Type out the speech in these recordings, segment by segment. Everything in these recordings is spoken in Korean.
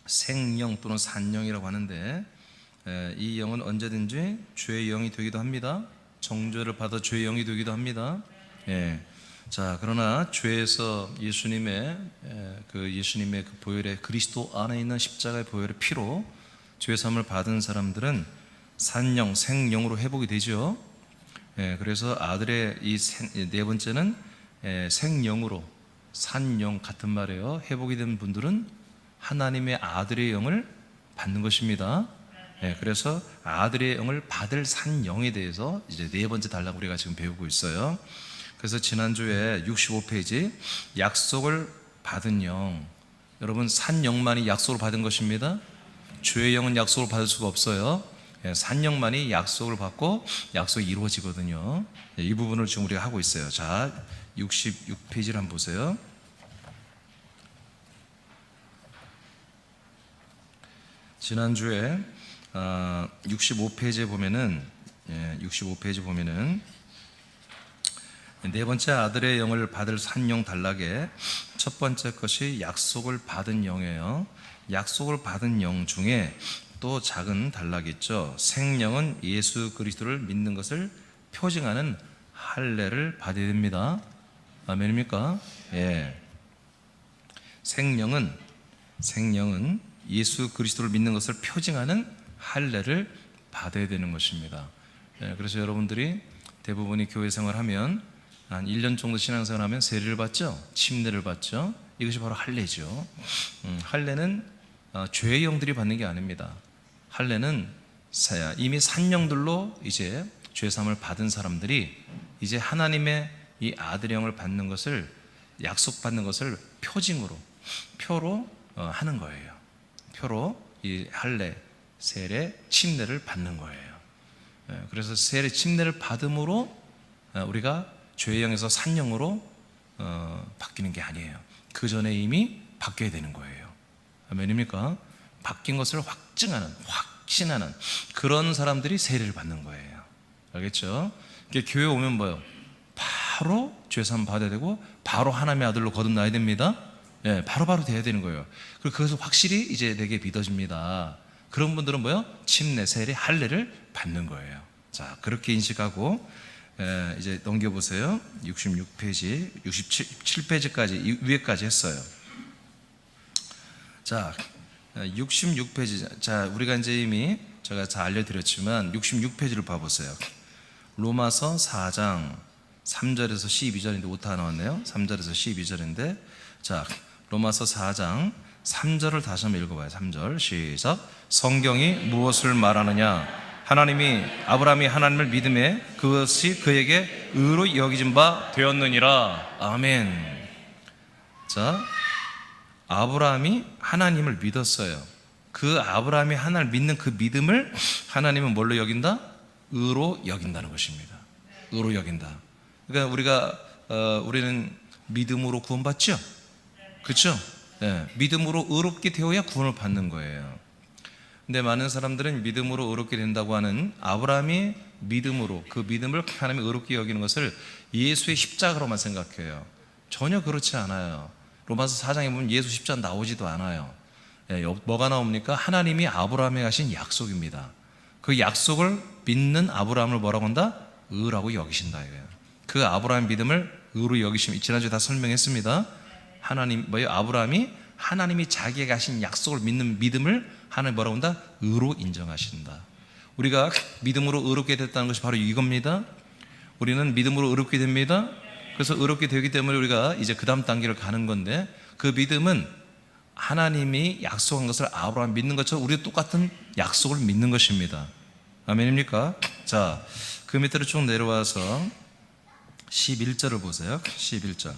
생영 또는 산영이라고 하는데, 이 영은 언제든지 죄의 영이 되기도 합니다. 정죄를 받아 죄의 영이 되기도 합니다. 자, 그러나 죄에서 예수님의 그 보혈의, 그리스도 안에 있는 십자가의 보혈의 피로 죄 사함을 받은 사람들은 산영, 생영으로 회복이 되죠. 그래서 아들의 이 네 번째는 생영으로, 산영 같은 말이에요. 회복이 된 분들은 하나님의 아들의 영을 받는 것입니다. 그래서 아들의 영을 받을 산영에 대해서 이제 네 번째 단락 우리가 지금 배우고 있어요. 그래서 지난주에 65페이지 약속을 받은 영, 여러분 산영만이 약속을 받은 것입니다. 주의 영은 약속을 받을 수가 없어요. 산영만이 약속을 받고 약속이 이루어지거든요. 이 부분을 지금 우리가 하고 있어요. 자, 66페이지를 한번 보세요. 지난주에 65페이지에 보면은, 65페이지 보면은 네 번째 아들의 영을 받을 산영 단락에 첫 번째 것이 약속을 받은 영이에요. 약속을 받은 영 중에 또 작은 단락이 있죠. 생명은 예수 그리스도를 믿는 것을 표징하는 할례를 받아야 됩니다. 아멘입니까? 생명은 예수 그리스도를 믿는 것을 표징하는 할례를 받아야 되는 것입니다. 그래서 여러분들이 대부분이 교회 생활하면 한 1년 정도 신앙생활하면 세례를 받죠. 침례를 받죠. 이것이 바로 할례죠. 할례는 죄의 영들이 받는 게 아닙니다. 할례는 이미 산영들로 이제 죄 사함을 받은 사람들이 이제 하나님의 이 아들의 영을 받는 것을, 약속받는 것을 표로 하는 거예요. 표로 이 할례, 세례, 침례를 받는 거예요. 그래서 세례, 침례를 받음으로 우리가 죄의 영에서 산영으로 바뀌는 게 아니에요. 그 전에 이미 바뀌어야 되는 거예요. 아멘입니까? 바뀐 것을 확신하는 그런 사람들이 세례를 받는 거예요. 알겠죠? 교회 오면 뭐요? 바로 죄사함 받아야 되고 바로 하나님의 아들로 거듭나야 됩니다. 바로바로 돼야 되는 거예요. 그리고 그것을 확실히 이제 내게 믿어집니다. 그런 분들은 뭐요? 침례, 세례, 할례를 받는 거예요. 자, 그렇게 인식하고 이제 넘겨보세요. 66페이지, 67페이지까지, 위에까지 했어요. 자, 66페이지. 자, 우리가 이제 이미 제가 다 알려드렸지만 66페이지를 봐보세요. 로마서 4장 3절에서 12절인데 오타 나왔네요. 3절에서 12절인데, 자, 로마서 4장 3절을 다시 한번 읽어봐요. 3절 시작. 성경이 무엇을 말하느냐? 하나님이 아브라함이 하나님을 믿음에 그것이 그에게 의로 여겨진 바 되었느니라. 아멘. 자, 아브라함이 하나님을 믿었어요. 그 아브라함이 하나님을 믿는 그 믿음을 하나님은 뭘로 여긴다? 의로 여긴다는 것입니다. 의로 여긴다. 그러니까 우리는 믿음으로 구원받죠? 그렇죠? 믿음으로 의롭게 되어야 구원을 받는 거예요. 근데 많은 사람들은 믿음으로 의롭게 된다고 하는 아브라함이 믿음으로, 그 믿음을 하나님이 의롭게 여기는 것을 예수의 십자가로만 생각해요. 전혀 그렇지 않아요. 로마서 4장에 보면 예수 십자가 나오지도 않아요. 뭐가 나옵니까? 하나님이 아브라함에 하신 약속입니다. 그 약속을 믿는 아브라함을 뭐라고 한다? 의라고 여기신다 이거예요. 그 아브라함 믿음을 의로 여기심. 지난주에 다 설명했습니다. 아브라함이 하나님이 자기에게 하신 약속을 믿는 믿음을 하나님 뭐라고 한다? 의로 인정하신다. 우리가 믿음으로 의롭게 됐다는 것이 바로 이겁니다. 우리는 믿음으로 의롭게 됩니다. 그래서 의롭게 되기 때문에 우리가 이제 그 다음 단계를 가는 건데, 그 믿음은 하나님이 약속한 것을 아브라함 믿는 것처럼 우리도 똑같은 약속을 믿는 것입니다. 아멘입니까? 자, 그 밑으로 쭉 내려와서 11절을 보세요. 11절.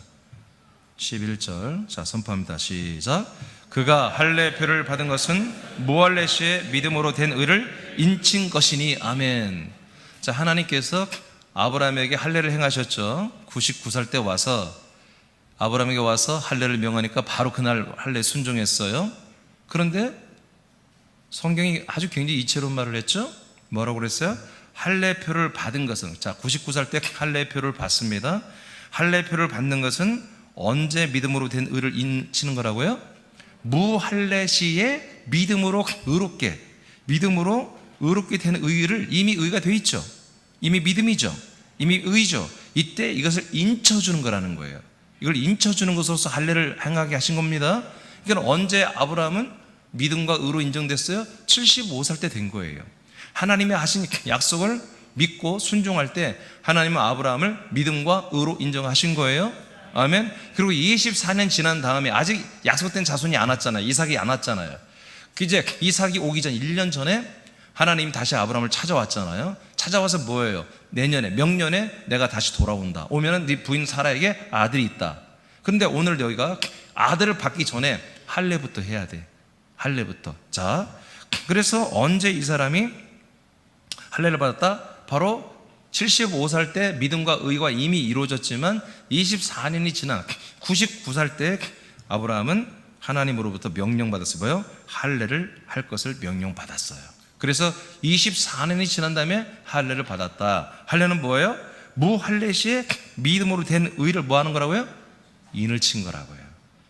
자, 선포합니다. 시작. 그가 할례표를 받은 것은 무할례 시에 믿음으로 된 의를 인친 것이니. 아멘. 자, 하나님께서 아브라함에게 할례를 행하셨죠. 99살 때 와서 아브라함에게 와서 할례를 명하니까 바로 그날 할례 순종했어요. 그런데 성경이 아주 굉장히 이채로운 말을 했죠. 뭐라고 그랬어요? 할례표를 받은 것은, 자, 99살 때 할례표를 받습니다. 할례표를 받는 것은 언제 믿음으로 된 의를 인치는 거라고요? 무할례 시에 믿음으로 의롭게 되는 의를 이미 의가 돼 있죠. 이미 믿음이죠. 이미 의죠. 이때 이것을 인쳐주는 거라는 거예요. 이걸 인쳐주는 것으로서 할례를 행하게 하신 겁니다. 그러니까 언제 아브라함은 믿음과 의로 인정됐어요? 75살 때 된 거예요. 하나님의 하신 약속을 믿고 순종할 때 하나님은 아브라함을 믿음과 의로 인정하신 거예요. 아멘. 그리고 24년 지난 다음에 아직 약속된 자손이 안 왔잖아요. 이삭이 안 왔잖아요. 이제 이삭이 오기 전 1년 전에 하나님이 다시 아브라함을 찾아왔잖아요. 찾아와서 뭐예요? 내년에 명년에 내가 다시 돌아온다. 오면은 네 부인 사라에게 아들이 있다. 그런데 오늘 너희가 아들을 받기 전에 할례부터 해야 돼. 할례부터. 자, 그래서 언제 이 사람이 할례를 받았다? 바로 75살 때 믿음과 의가 이미 이루어졌지만 24년이 지난 99살 때 아브라함은 하나님으로부터 명령받았어요. 뭐요? 할례를 할 것을 명령받았어요. 그래서 24년이 지난 다음에 할례를 받았다. 할례는 뭐예요? 무할례 시에 믿음으로 된 의를 뭐 하는 거라고요? 인을 친 거라고요.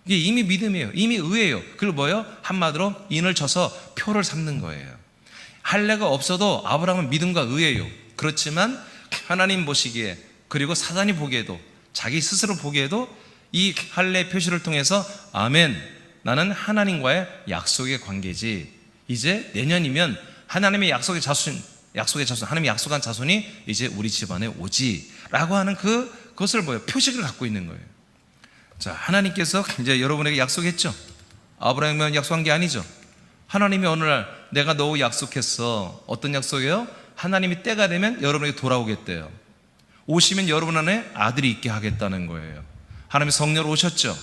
이게 이미 믿음이에요. 이미 의예요. 그리고 뭐예요? 한마디로 인을 쳐서 표를 삼는 거예요. 할례가 없어도 아브라함은 믿음과 의예요. 그렇지만 하나님 보시기에 그리고 사단이 보기에도 자기 스스로 보기에도 이 할례 표시를 통해서 아멘, 나는 하나님과의 약속의 관계지. 이제 내년이면 하나님의 약속의 자손, 하나님이 약속한 자손이 이제 우리 집안에 오지 라고 하는 그것을 뭐예요? 표식을 갖고 있는 거예요. 자, 하나님께서 이제 여러분에게 약속했죠. 아브라함은 약속한 게 아니죠. 하나님이 어느 날 내가 너 약속했어. 어떤 약속이에요? 하나님이 때가 되면 여러분에게 돌아오겠대요. 오시면 여러분 안에 아들이 있게 하겠다는 거예요. 하나님이 성령으로 오셨죠.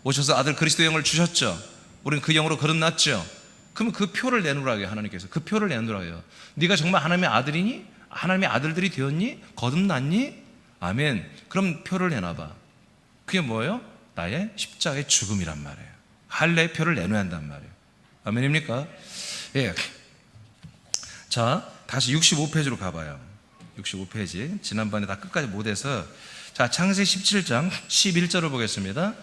오셔서 아들 그리스도의 영을 주셨죠. 우리는 그 영으로 거듭났죠. 그러면 그 표를 내놓으라고요. 하나님께서 그 표를 내놓으라고요. 네가 정말 하나님의 아들이니? 하나님의 아들들이 되었니? 거듭났니? 아멘. 그럼 표를 내놔봐. 그게 뭐예요? 나의 십자가의 죽음이란 말이에요. 할례의 표를 내놔야 한단 말이에요. 아멘입니까? 예. 자, 다시 65페이지로 가봐요. 65페이지. 지난번에 다 끝까지 못해서. 자, 창세기 17장 11절을 보겠습니다.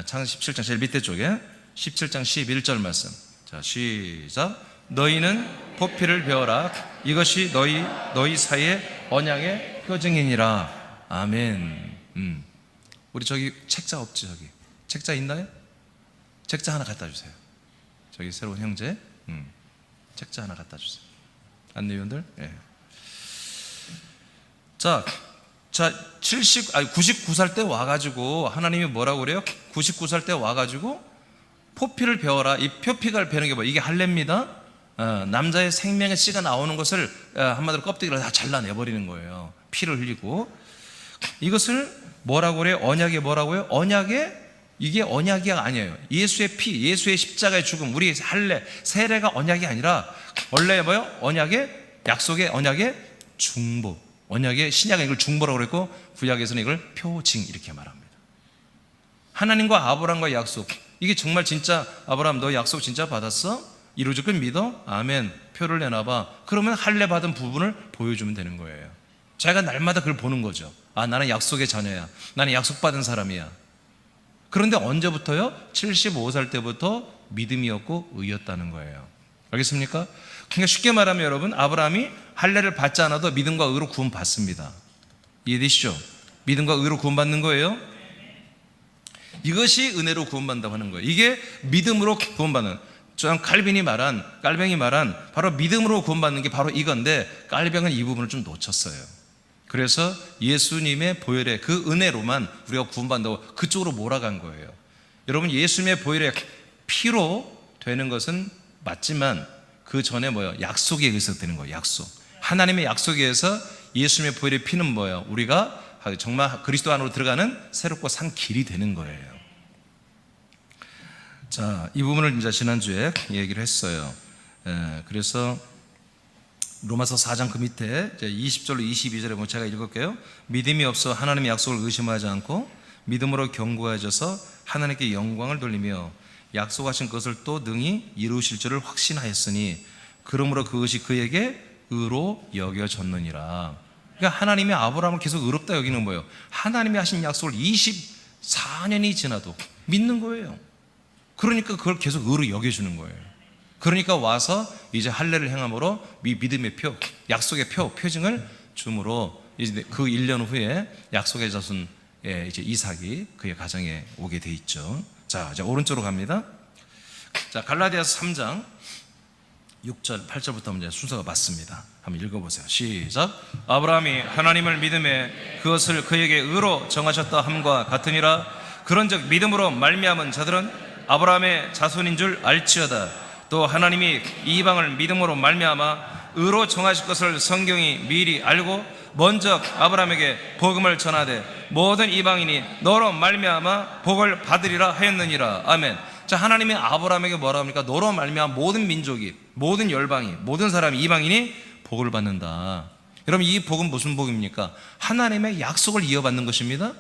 창세기 17장 제일 밑에 쪽에 17장 11절 말씀. 자, 시작. 너희는 포피를 베어라. 이것이 너희 사이의 언약의 표징이니라. 아멘. 우리 저기 책자 없지? 저기 책자 있나요? 책자 하나 갖다 주세요. 저기 새로운 형제, 책자 하나 갖다 주세요. 안내위원들. 예. 자, 99살 때 와가지고 하나님이 뭐라고 그래요? 99살 때 와가지고 포피를 베어라. 이 표피가 베는 게 뭐예요? 이게 할례입니다. 남자의 생명의 씨가 나오는 것을 한마디로 껍데기를 다 잘라내버리는 거예요. 피를 흘리고. 이것을 뭐라고 그래요? 언약에 뭐라고요? 이게 언약이 아니에요. 예수의 피, 예수의 십자가의 죽음, 우리 할례, 세례가 언약이 아니라 원래 뭐예요? 약속의 언약의 중보. 언약의 신약은 이걸 중보라고 그랬고 구약에서는 이걸 표징 이렇게 말합니다. 하나님과 아브라함과의 약속. 이게 정말 진짜 아브라함 너 약속 진짜 받았어? 이루어질 걸 믿어? 아멘. 표를 내놔봐. 그러면 할례 받은 부분을 보여주면 되는 거예요. 자기가 날마다 그걸 보는 거죠. 아, 나는 약속의 자녀야. 나는 약속받은 사람이야. 그런데 언제부터요? 75살 때부터 믿음이었고 의였다는 거예요. 알겠습니까? 그러니까 쉽게 말하면 여러분, 아브라함이 할례를 받지 않아도 믿음과 의로 구원받습니다. 이해되시죠? 믿음과 의로 구원받는 거예요. 이것이 은혜로 구원받는다고 하는 거예요. 이게 믿음으로 구원받는, 깔뱅이 말한 바로 믿음으로 구원받는 게 바로 이건데 깔뱅은 이 부분을 좀 놓쳤어요. 그래서 예수님의 보혈의 그 은혜로만 우리가 구원받는다고 그쪽으로 몰아간 거예요. 여러분, 예수님의 보혈의 피로 되는 것은 맞지만 그 전에 뭐예요? 약속에 의해서 되는 거예요. 약속. 하나님의 약속에 의해서 예수님의 보혈의 피는 뭐예요? 우리가 정말 그리스도 안으로 들어가는 새롭고 산 길이 되는 거예요. 자, 이 부분을 이제 지난주에 얘기를 했어요. 그래서 로마서 4장 그 밑에 20절로 22절에 보면 제가 읽을게요. 믿음이 없어 하나님의 약속을 의심하지 않고 믿음으로 견고해져서 하나님께 영광을 돌리며 약속하신 것을 또 능히 이루실 줄을 확신하였으니 그러므로 그것이 그에게 의로 여겨졌느니라. 그러니까 하나님이 아브라함을 계속 의롭다 여기는 거예요. 하나님이 하신 약속을 24년이 지나도 믿는 거예요. 그러니까 그걸 계속 의로 여겨주는 거예요. 그러니까 와서 이제 할례를 행함으로 믿음의 표, 약속의 표징을 줌으로 이제 그 1년 후에 약속의 자손 이제 이삭이 그의 가정에 오게 돼 있죠. 자, 이제 오른쪽으로 갑니다. 자, 갈라디아서 3장 6절, 8절부터 이제 순서가 맞습니다. 한번 읽어보세요. 시작. 아브라함이 하나님을 믿음에 그것을 그에게 의로 정하셨다 함과 같으니라. 그런즉 믿음으로 말미암은 자들은 아브라함의 자손인 줄 알지어다. 또 하나님이 이방을 믿음으로 말미암아 의로 정하실 것을 성경이 미리 알고 먼저 아브라함에게 복음을 전하되 모든 이방인이 너로 말미암아 복을 받으리라 하였느니라. 아멘. 자, 하나님이 아브라함에게 뭐라 합니까? 너로 말미암아 모든 민족이, 모든 열방이, 모든 사람이, 이방인이 복을 받는다. 여러분, 이 복은 무슨 복입니까? 하나님의 약속을 이어받는 것입니다.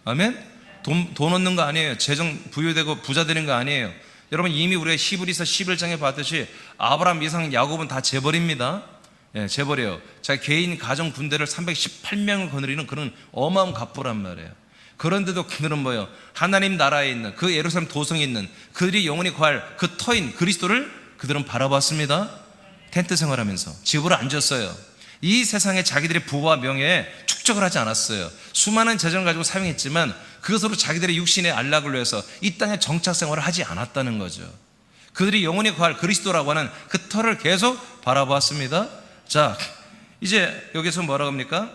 아멘. 돈 얻는 거 아니에요. 재정 부유되고 부자 되는 거 아니에요. 여러분, 이미 우리가 히브리서 11장에 봤듯이 아브라함, 이삭, 야곱은 다 재벌입니다. 예, 재벌이에요. 자기 개인 가정 군대를 318명을 거느리는 그런 어마어마한 갑부란 말이에요. 그런데도 그들은 뭐예요? 하나님 나라에 있는 그 예루살렘 도성에 있는 그들이 영원히 거할 그 터인 그리스도를 그들은 바라봤습니다. 텐트 생활하면서 집으로 앉았어요. 이 세상에 자기들의 부와 명예에 축적을 하지 않았어요. 수많은 재정을 가지고 사용했지만 그것으로 자기들의 육신의 안락을 위해서 이 땅에 정착 생활을 하지 않았다는 거죠. 그들이 영원히 거할 그리스도라고 하는 그 터를 계속 바라보았습니다. 자, 이제 여기서 뭐라고 합니까?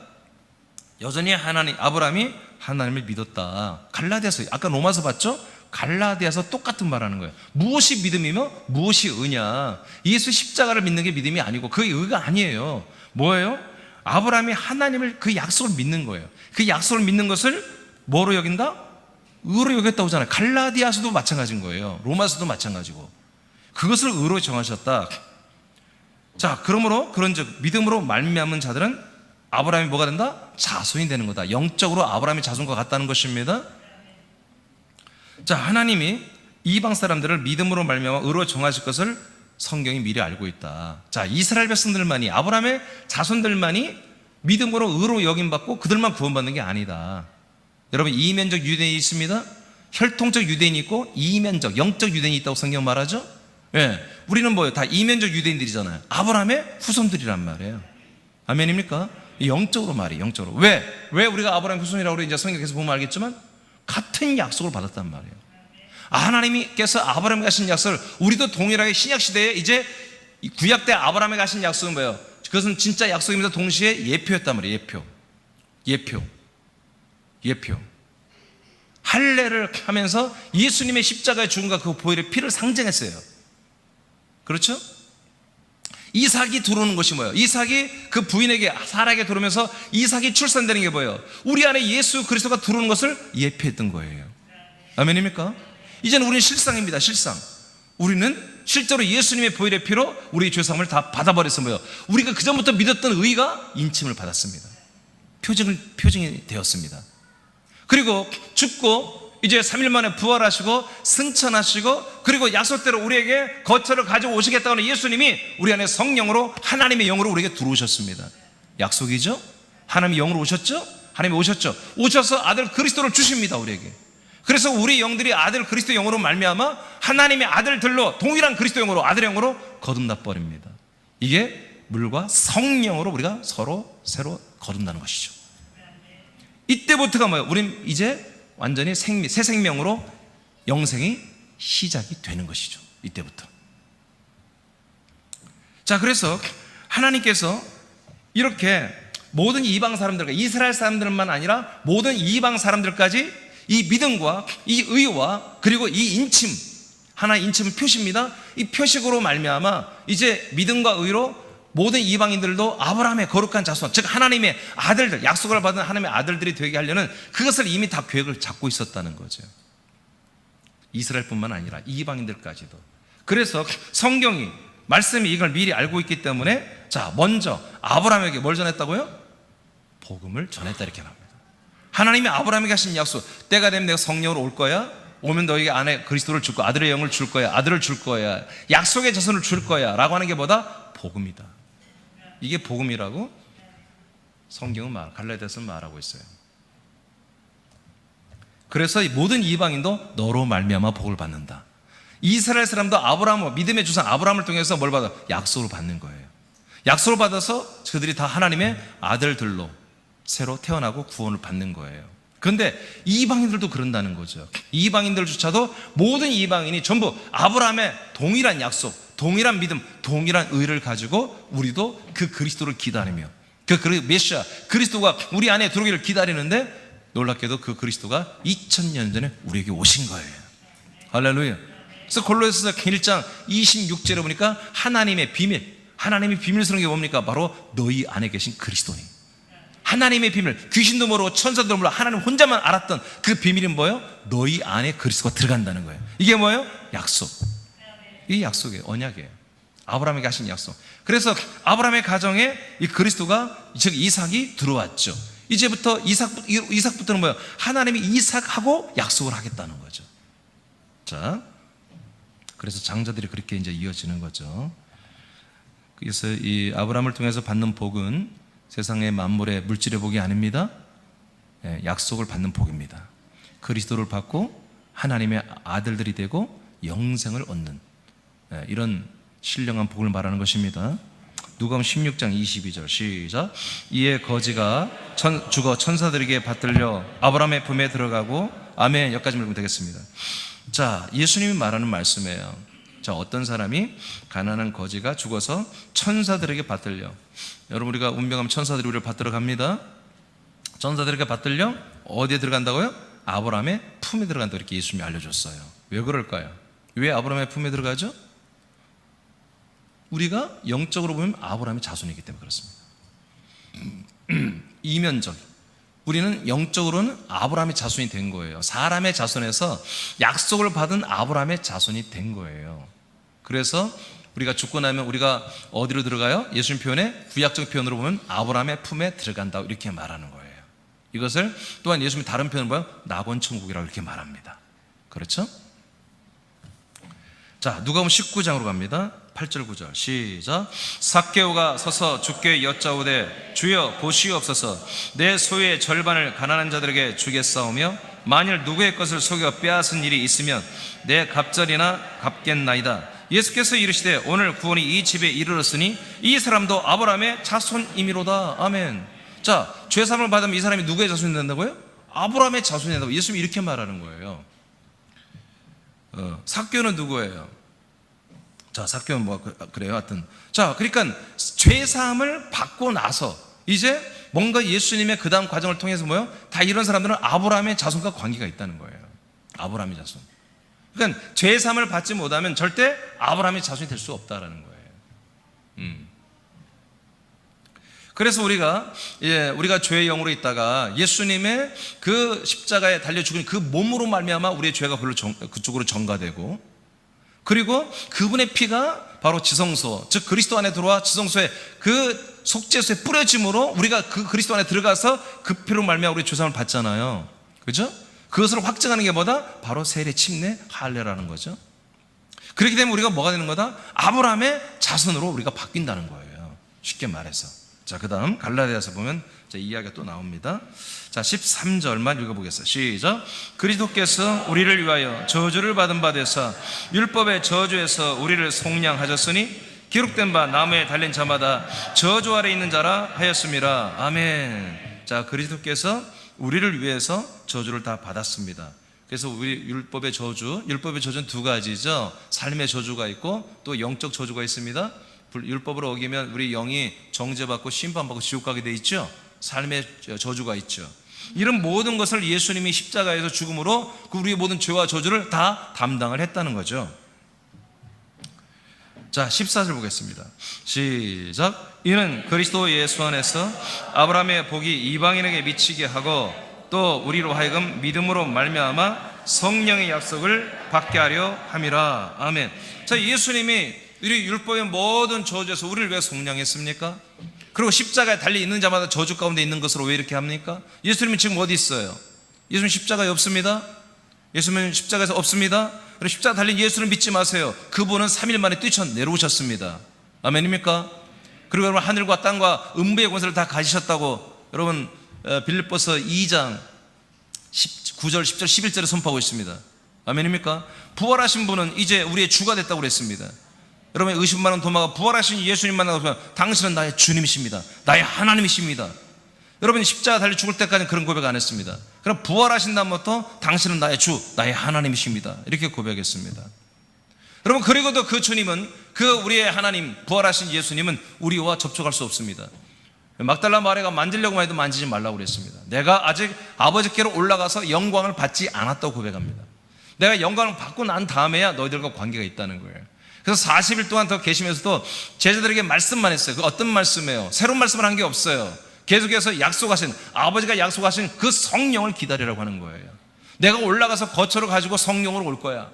여전히 아브라함이 하나님을 믿었다. 갈라디아서, 아까 로마서 봤죠? 갈라디아서 똑같은 말하는 거예요. 무엇이 믿음이며 무엇이 의냐? 예수 십자가를 믿는 게 믿음이 아니고 그게 의가 아니에요. 뭐예요? 아브라함이 하나님을 그 약속을 믿는 거예요. 그 약속을 믿는 것을 뭐로 여긴다? 의로 여겼다고 하잖아요. 갈라디아서도 마찬가지인 거예요. 로마서도 마찬가지고. 그것을 의로 정하셨다. 자, 그러므로 그런즉 믿음으로 말미암은 자들은 아브라함이 뭐가 된다? 자손이 되는 거다. 영적으로 아브라함이 자손과 같다는 것입니다. 자, 하나님이 이방 사람들을 믿음으로 말미암아 의로 정하실 것을 성경이 미리 알고 있다. 자, 이스라엘 백성들만이, 아브라함의 자손들만이 믿음으로 의로 여김받고 그들만 구원받는 게 아니다. 여러분, 이면적 유대인이 있습니다. 혈통적 유대인이 있고 이면적, 영적 유대인이 있다고 성경 말하죠. 예, 우리는 뭐예요? 다 이면적 유대인들이잖아요. 아브라함의 후손들이란 말이에요. 아멘입니까? 영적으로 말이에요. 영적으로. 왜 우리가 아브라함 후손이라고 그래? 이제 성경에서 보면 알겠지만 같은 약속을 받았단 말이에요. 하나님께서 아브라함에게 하신 약속을 우리도 동일하게 신약시대에 이제 구약 때 아브라함에게 하신 약속은 뭐예요? 그것은 진짜 약속이면서 동시에 예표였단 말이에요. 예표. 할례를 하면서 예수님의 십자가의 죽음과 그 보혈의 피를 상징했어요. 그렇죠? 이삭이 들어오는 것이 뭐예요? 이삭이 그 부인에게, 사라에게 들어오면서 이삭이 출산되는 게 뭐예요? 우리 안에 예수 그리스도가 들어오는 것을 예표했던 거예요. 아멘입니까? 이제는 우리는 실상입니다. 실상. 우리는 실제로 예수님의 보혈의 피로 우리의 죄사함을 다 받아버려서 뭐예요? 우리가 그전부터 믿었던 의가 인침을 받았습니다. 표징이 되었습니다. 그리고 죽고 이제 3일 만에 부활하시고 승천하시고 그리고 약속대로 우리에게 거처를 가지고 오시겠다고 하는 예수님이 우리 안에 성령으로 하나님의 영으로 우리에게 들어오셨습니다. 약속이죠? 하나님의 영으로 오셨죠? 하나님이 오셨죠? 오셔서 아들 그리스도를 주십니다. 우리에게. 그래서 우리 영들이 아들 그리스도 영으로 말미암아 하나님의 아들들로 동일한 그리스도 영으로, 아들의 영으로 거듭나 버립니다. 이게 물과 성령으로 우리가 서로 새로 거듭나는 것이죠. 이때부터가 뭐예요? 우린 이제 완전히 새 생명으로 영생이 시작이 되는 것이죠. 이때부터. 자, 그래서 하나님께서 이렇게 모든 이방 사람들과 이스라엘 사람들만 아니라 모든 이방 사람들까지 이 믿음과 이 의와 그리고 이 인침, 하나의 인침은 표시입니다. 이 표식으로 말미암아 이제 믿음과 의로 모든 이방인들도 아브라함의 거룩한 자손, 즉 하나님의 아들들, 약속을 받은 하나님의 아들들이 되게 하려는 그것을 이미 다 계획을 잡고 있었다는 거죠. 이스라엘뿐만 아니라 이방인들까지도. 그래서 성경이, 말씀이 이걸 미리 알고 있기 때문에 자, 먼저 아브라함에게 뭘 전했다고요? 복음을 전했다 이렇게 합니다. 하나님이 아브라함에게 하신 약속, 때가 되면 내가 성령으로 올 거야, 오면 너에게 안에 그리스도를 줄 거야, 아들의 영을 줄 거야, 아들을 줄 거야, 약속의 자손을 줄 거야 라고 하는 게 뭐다? 복음이다. 이게 복음이라고 성경은 갈라디아서는 말하고 있어요. 그래서 모든 이방인도 너로 말미암아 복을 받는다. 이스라엘 사람도 아브라함, 믿음의 조상 아브라함을 통해서 뭘 받아? 약속을 받는 거예요. 약속을 받아서 그들이 다 하나님의 아들들로 새로 태어나고 구원을 받는 거예요. 그런데 이방인들도 그런다는 거죠. 이방인들조차도 모든 이방인이 전부 아브라함의 동일한 약속, 동일한 믿음, 동일한 의를 가지고 우리도 그 그리스도를 기다리며 그 메시아 그리스도가 우리 안에 들어오기를 기다리는데 놀랍게도 그 그리스도가 2000년 전에 우리에게 오신 거예요. 할렐루야. 그래서 골로새서 1장 26절에 보니까 하나님의 비밀, 하나님의 비밀스러운 게 뭡니까? 바로 너희 안에 계신 그리스도니. 하나님의 비밀, 귀신도 모르고 천사도 모르고 하나님 혼자만 알았던 그 비밀은 뭐예요? 너희 안에 그리스도가 들어간다는 거예요. 이게 뭐예요? 약속. 이 약속이에요. 언약이에요. 아브라함에게 하신 약속. 그래서 아브라함의 가정에 이 그리스도가, 즉 이삭이 들어왔죠. 이제부터 이삭부터는 뭐예요? 하나님이 이삭하고 약속을 하겠다는 거죠. 자, 그래서 장자들이 그렇게 이제 이어지는 거죠. 그래서 이 아브라함을 통해서 받는 복은 세상의 만물의 물질의 복이 아닙니다. 약속을 받는 복입니다. 그리스도를 받고 하나님의 아들들이 되고 영생을 얻는 이런 신령한 복을 말하는 것입니다. 누가복음 16장 22절 시작. 이에 거지가 죽어 천사들에게 받들려 아브라함의 품에 들어가고 아멘. 여기까지 읽으면 되겠습니다. 자, 예수님이 말하는 말씀이에요. 자, 어떤 사람이 가난한 거지가 죽어서 천사들에게 받들려. 여러분, 우리가 운명하면 천사들이 우리를 받들어 갑니다. 천사들에게 받들려 어디에 들어간다고요? 아브라함의 품에 들어간다고 이렇게 예수님이 알려줬어요. 왜 그럴까요? 왜 아브라함의 품에 들어가죠? 우리가 영적으로 보면 아브라함의 자손이기 때문에 그렇습니다. 이면적, 우리는 영적으로는 아브라함의 자손이 된 거예요. 사람의 자손에서 약속을 받은 아브라함의 자손이 된 거예요. 그래서 우리가 죽고 나면 우리가 어디로 들어가요? 예수님 표현에 구약적 표현으로 보면 아브라함의 품에 들어간다 이렇게 말하는 거예요. 이것을 또한 예수님이 다른 표현을 보면 낙원천국이라고 이렇게 말합니다. 그렇죠? 자, 누가복음 19장으로 갑니다. 8절 9절 시작. 삭개오가 서서 주께 여짜오되 주여 보시옵소서, 내 소유의 절반을 가난한 자들에게 주겠사오며 만일 누구의 것을 속여 빼앗은 일이 있으면 내 갑절이나 갚겠나이다. 예수께서 이르시되 오늘 구원이 이 집에 이르렀으니 이 사람도 아브라함의 자손이미로다. 아멘. 자, 죄사함을 받으면 이 사람이 누구의 자손이 된다고요? 아브라함의 자손이 된다고 예수님이 이렇게 말하는 거예요. 삭개오는 누구예요? 자, 삭개오는 뭐 그래요. 하여튼 자, 그러니까 죄사함을 받고 나서 이제 뭔가 예수님의 그 다음 과정을 통해서 뭐요? 다 이런 사람들은 아브라함의 자손과 관계가 있다는 거예요. 아브라함의 자손. 그러니까 죄사함을 받지 못하면 절대 아브라함의 자손이 될 수 없다라는 거예요. 그래서 우리가 죄의 영으로 있다가 예수님의 그 십자가에 달려 죽은 그 몸으로 말미암아 우리의 죄가 그쪽으로 전가되고, 그리고 그분의 피가 바로 지성소, 즉 그리스도 안에 들어와 지성소에 그 속죄소에 뿌려짐으로 우리가 그 그리스도 안에 들어가서 그 피로 말미암아 우리 죄사함을 받잖아요. 그렇죠? 그것을 확증하는 게 뭐다? 바로 세례, 침례, 할례라는 거죠. 그렇게 되면 우리가 뭐가 되는 거다? 아브라함의 자손으로 우리가 바뀐다는 거예요. 쉽게 말해서. 자, 그 다음 갈라디아서 보면 이야기가 또 나옵니다. 자, 13절만 읽어보겠습니다. 시작. 그리스도께서 우리를 위하여 저주를 받은 바 되사 율법의 저주에서 우리를 속량하셨으니 기록된 바 나무에 달린 자마다 저주 아래 있는 자라 하였습니다. 아멘. 자, 그리스도께서 우리를 위해서 저주를 다 받았습니다. 그래서 우리 율법의 저주는 두 가지죠. 삶의 저주가 있고 또 영적 저주가 있습니다. 율법을 어기면 우리 영이 정죄받고 심판받고 지옥 가게 돼 있죠. 삶의 저주가 있죠. 이런 모든 것을 예수님이 십자가에서 죽음으로 우리의 모든 죄와 저주를 다 담당을 했다는 거죠. 자, 14절 보겠습니다. 시작. 이는 그리스도 예수 안에서 아브라함의 복이 이방인에게 미치게 하고 또 우리로 하여금 믿음으로 말미암아 성령의 약속을 받게 하려 함이라. 아멘. 자, 예수님이 우리 율법의 모든 저주에서 우리를 왜 속량했습니까? 그리고 십자가에 달려 있는 자마다 저주 가운데 있는 것으로 왜 이렇게 합니까? 예수님은 지금 어디 있어요? 예수님 십자가에 없습니다. 예수님은 십자가에서 없습니다. 그리고 십자가 달린 예수를 믿지 마세요. 그분은 3일 만에 뛰쳐내려오셨습니다. 아멘입니까? 그리고 여러분 하늘과 땅과 음부의 권세를 다 가지셨다고 여러분 빌립보서 2장 9절 10절 11절에 선포하고 있습니다. 아멘입니까? 부활하신 분은 이제 우리의 주가 됐다고 그랬습니다. 여러분, 의심 많은 도마가 부활하신 예수님 만나서 당신은 나의 주님이십니다, 나의 하나님이십니다. 여러분, 십자가 달려 죽을 때까지는 그런 고백 안 했습니다. 그럼 부활하신 다음부터 당신은 나의 주, 나의 하나님이십니다, 이렇게 고백했습니다. 여러분, 그리고도 그 주님은, 그 우리의 하나님, 부활하신 예수님은 우리와 접촉할 수 없습니다. 막달라 마리아가 만지려고 해도 만지지 말라고 그랬습니다. 내가 아직 아버지께로 올라가서 영광을 받지 않았다고 고백합니다. 내가 영광을 받고 난 다음에야 너희들과 관계가 있다는 거예요. 그래서 40일 동안 더 계시면서도 제자들에게 말씀만 했어요. 그 어떤 말씀이에요? 새로운 말씀을 한 게 없어요. 계속해서 약속하신, 아버지가 약속하신 그 성령을 기다리라고 하는 거예요. 내가 올라가서 거처로 가지고 성령으로 올 거야.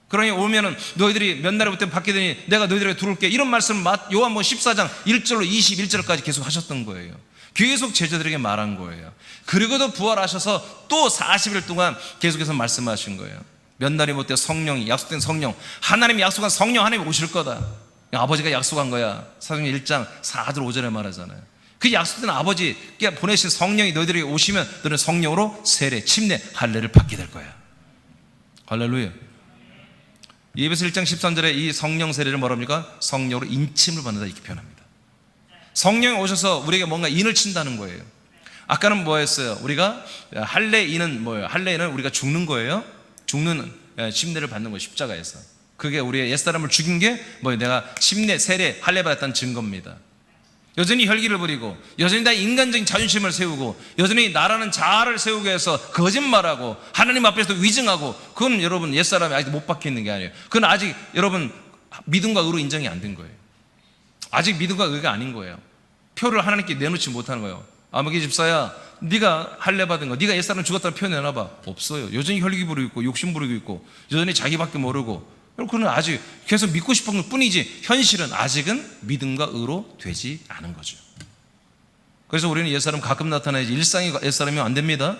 그러니 오면은 너희들이 몇 날에 부터 받게 되니 내가 너희들에게 들어올게, 이런 말씀을 요한복음 14장 1절로 21절까지 계속 하셨던 거예요. 계속 제자들에게 말한 거예요. 그리고도 부활하셔서 또 40일 동안 계속해서 말씀하신 거예요. 몇 날이 못돼 성령이, 약속된 성령, 하나님이 약속한 성령, 하나님이 오실 거다. 아버지가 약속한 거야. 사도행전 1장 4절 5절에 말하잖아요. 그 약속된 아버지께 보내신 성령이 너희들에게 오시면 너는 성령으로 세례, 침례, 할례를 받게 될 거야. 할렐루야. 에베소 1장 13절에 이 성령 세례를 뭐라 합니까? 성령으로 인침을 받는다, 이렇게 표현합니다. 성령이 오셔서 우리에게 뭔가 인을 친다는 거예요. 아까는 뭐였어요? 우리가 할례인은 뭐예요? 할례인은 우리가 죽는 거예요. 죽는 침례를 받는 거예요, 십자가에서. 그게 우리의 옛사람을 죽인 게 뭐예요? 내가 침례, 세례, 할례 받았다는 증거입니다. 여전히 혈기를 부리고, 여전히 다 인간적인 자존심을 세우고, 여전히 나라는 자아를 세우기 위해서 거짓말하고 하나님 앞에서 위증하고, 그건 여러분 옛사람이 아직 못 박혀 있는 게 아니에요. 그건 아직 여러분 믿음과 의로 인정이 안 된 거예요. 아직 믿음과 의가 아닌 거예요. 표를 하나님께 내놓지 못하는 거예요. 아무개 집사야, 네가 할례 받은 거, 네가 옛사람 죽었다는 표 내놔봐. 없어요. 여전히 혈기 부리고 있고, 욕심 부리고 있고, 여전히 자기밖에 모르고, 그건 아직 계속 믿고 싶은 것 뿐이지 현실은 아직은 믿음과 의로 되지 않은 거죠. 그래서 우리는 옛사람 가끔 나타나야지 일상이 옛사람이면 안 됩니다.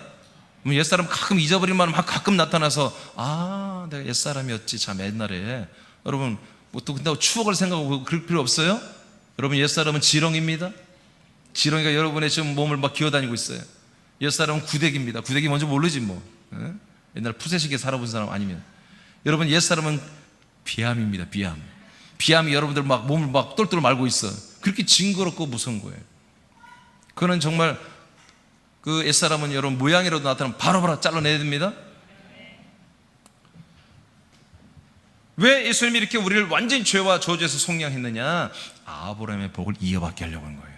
옛사람 가끔 잊어버릴 만하면 가끔 나타나서 내가 옛사람이었지 참 옛날에. 여러분 뭐 또 근데 추억을 생각하고 그럴 필요 없어요. 여러분 옛사람은 지렁입니다. 지렁이가 여러분의 지금 몸을 막 기어다니고 있어요. 옛사람은 구데기입니다. 구데기 뭔지 모르지 뭐. 옛날 푸세식에 살아본 사람 아니면. 여러분 옛사람은 비암입니다. 비암이 여러분들 막 몸을 막 똘똘 말고 있어. 그렇게 징그럽고 무서운 거예요. 그거는 정말 그 옛사람은 여러분 모양이라도 나타나면 바로바로 잘라내야 됩니다. 왜 예수님이 이렇게 우리를 완전히 죄와 저주에서 속량했느냐? 아브라함의 복을 이어받게 하려고 한 거예요.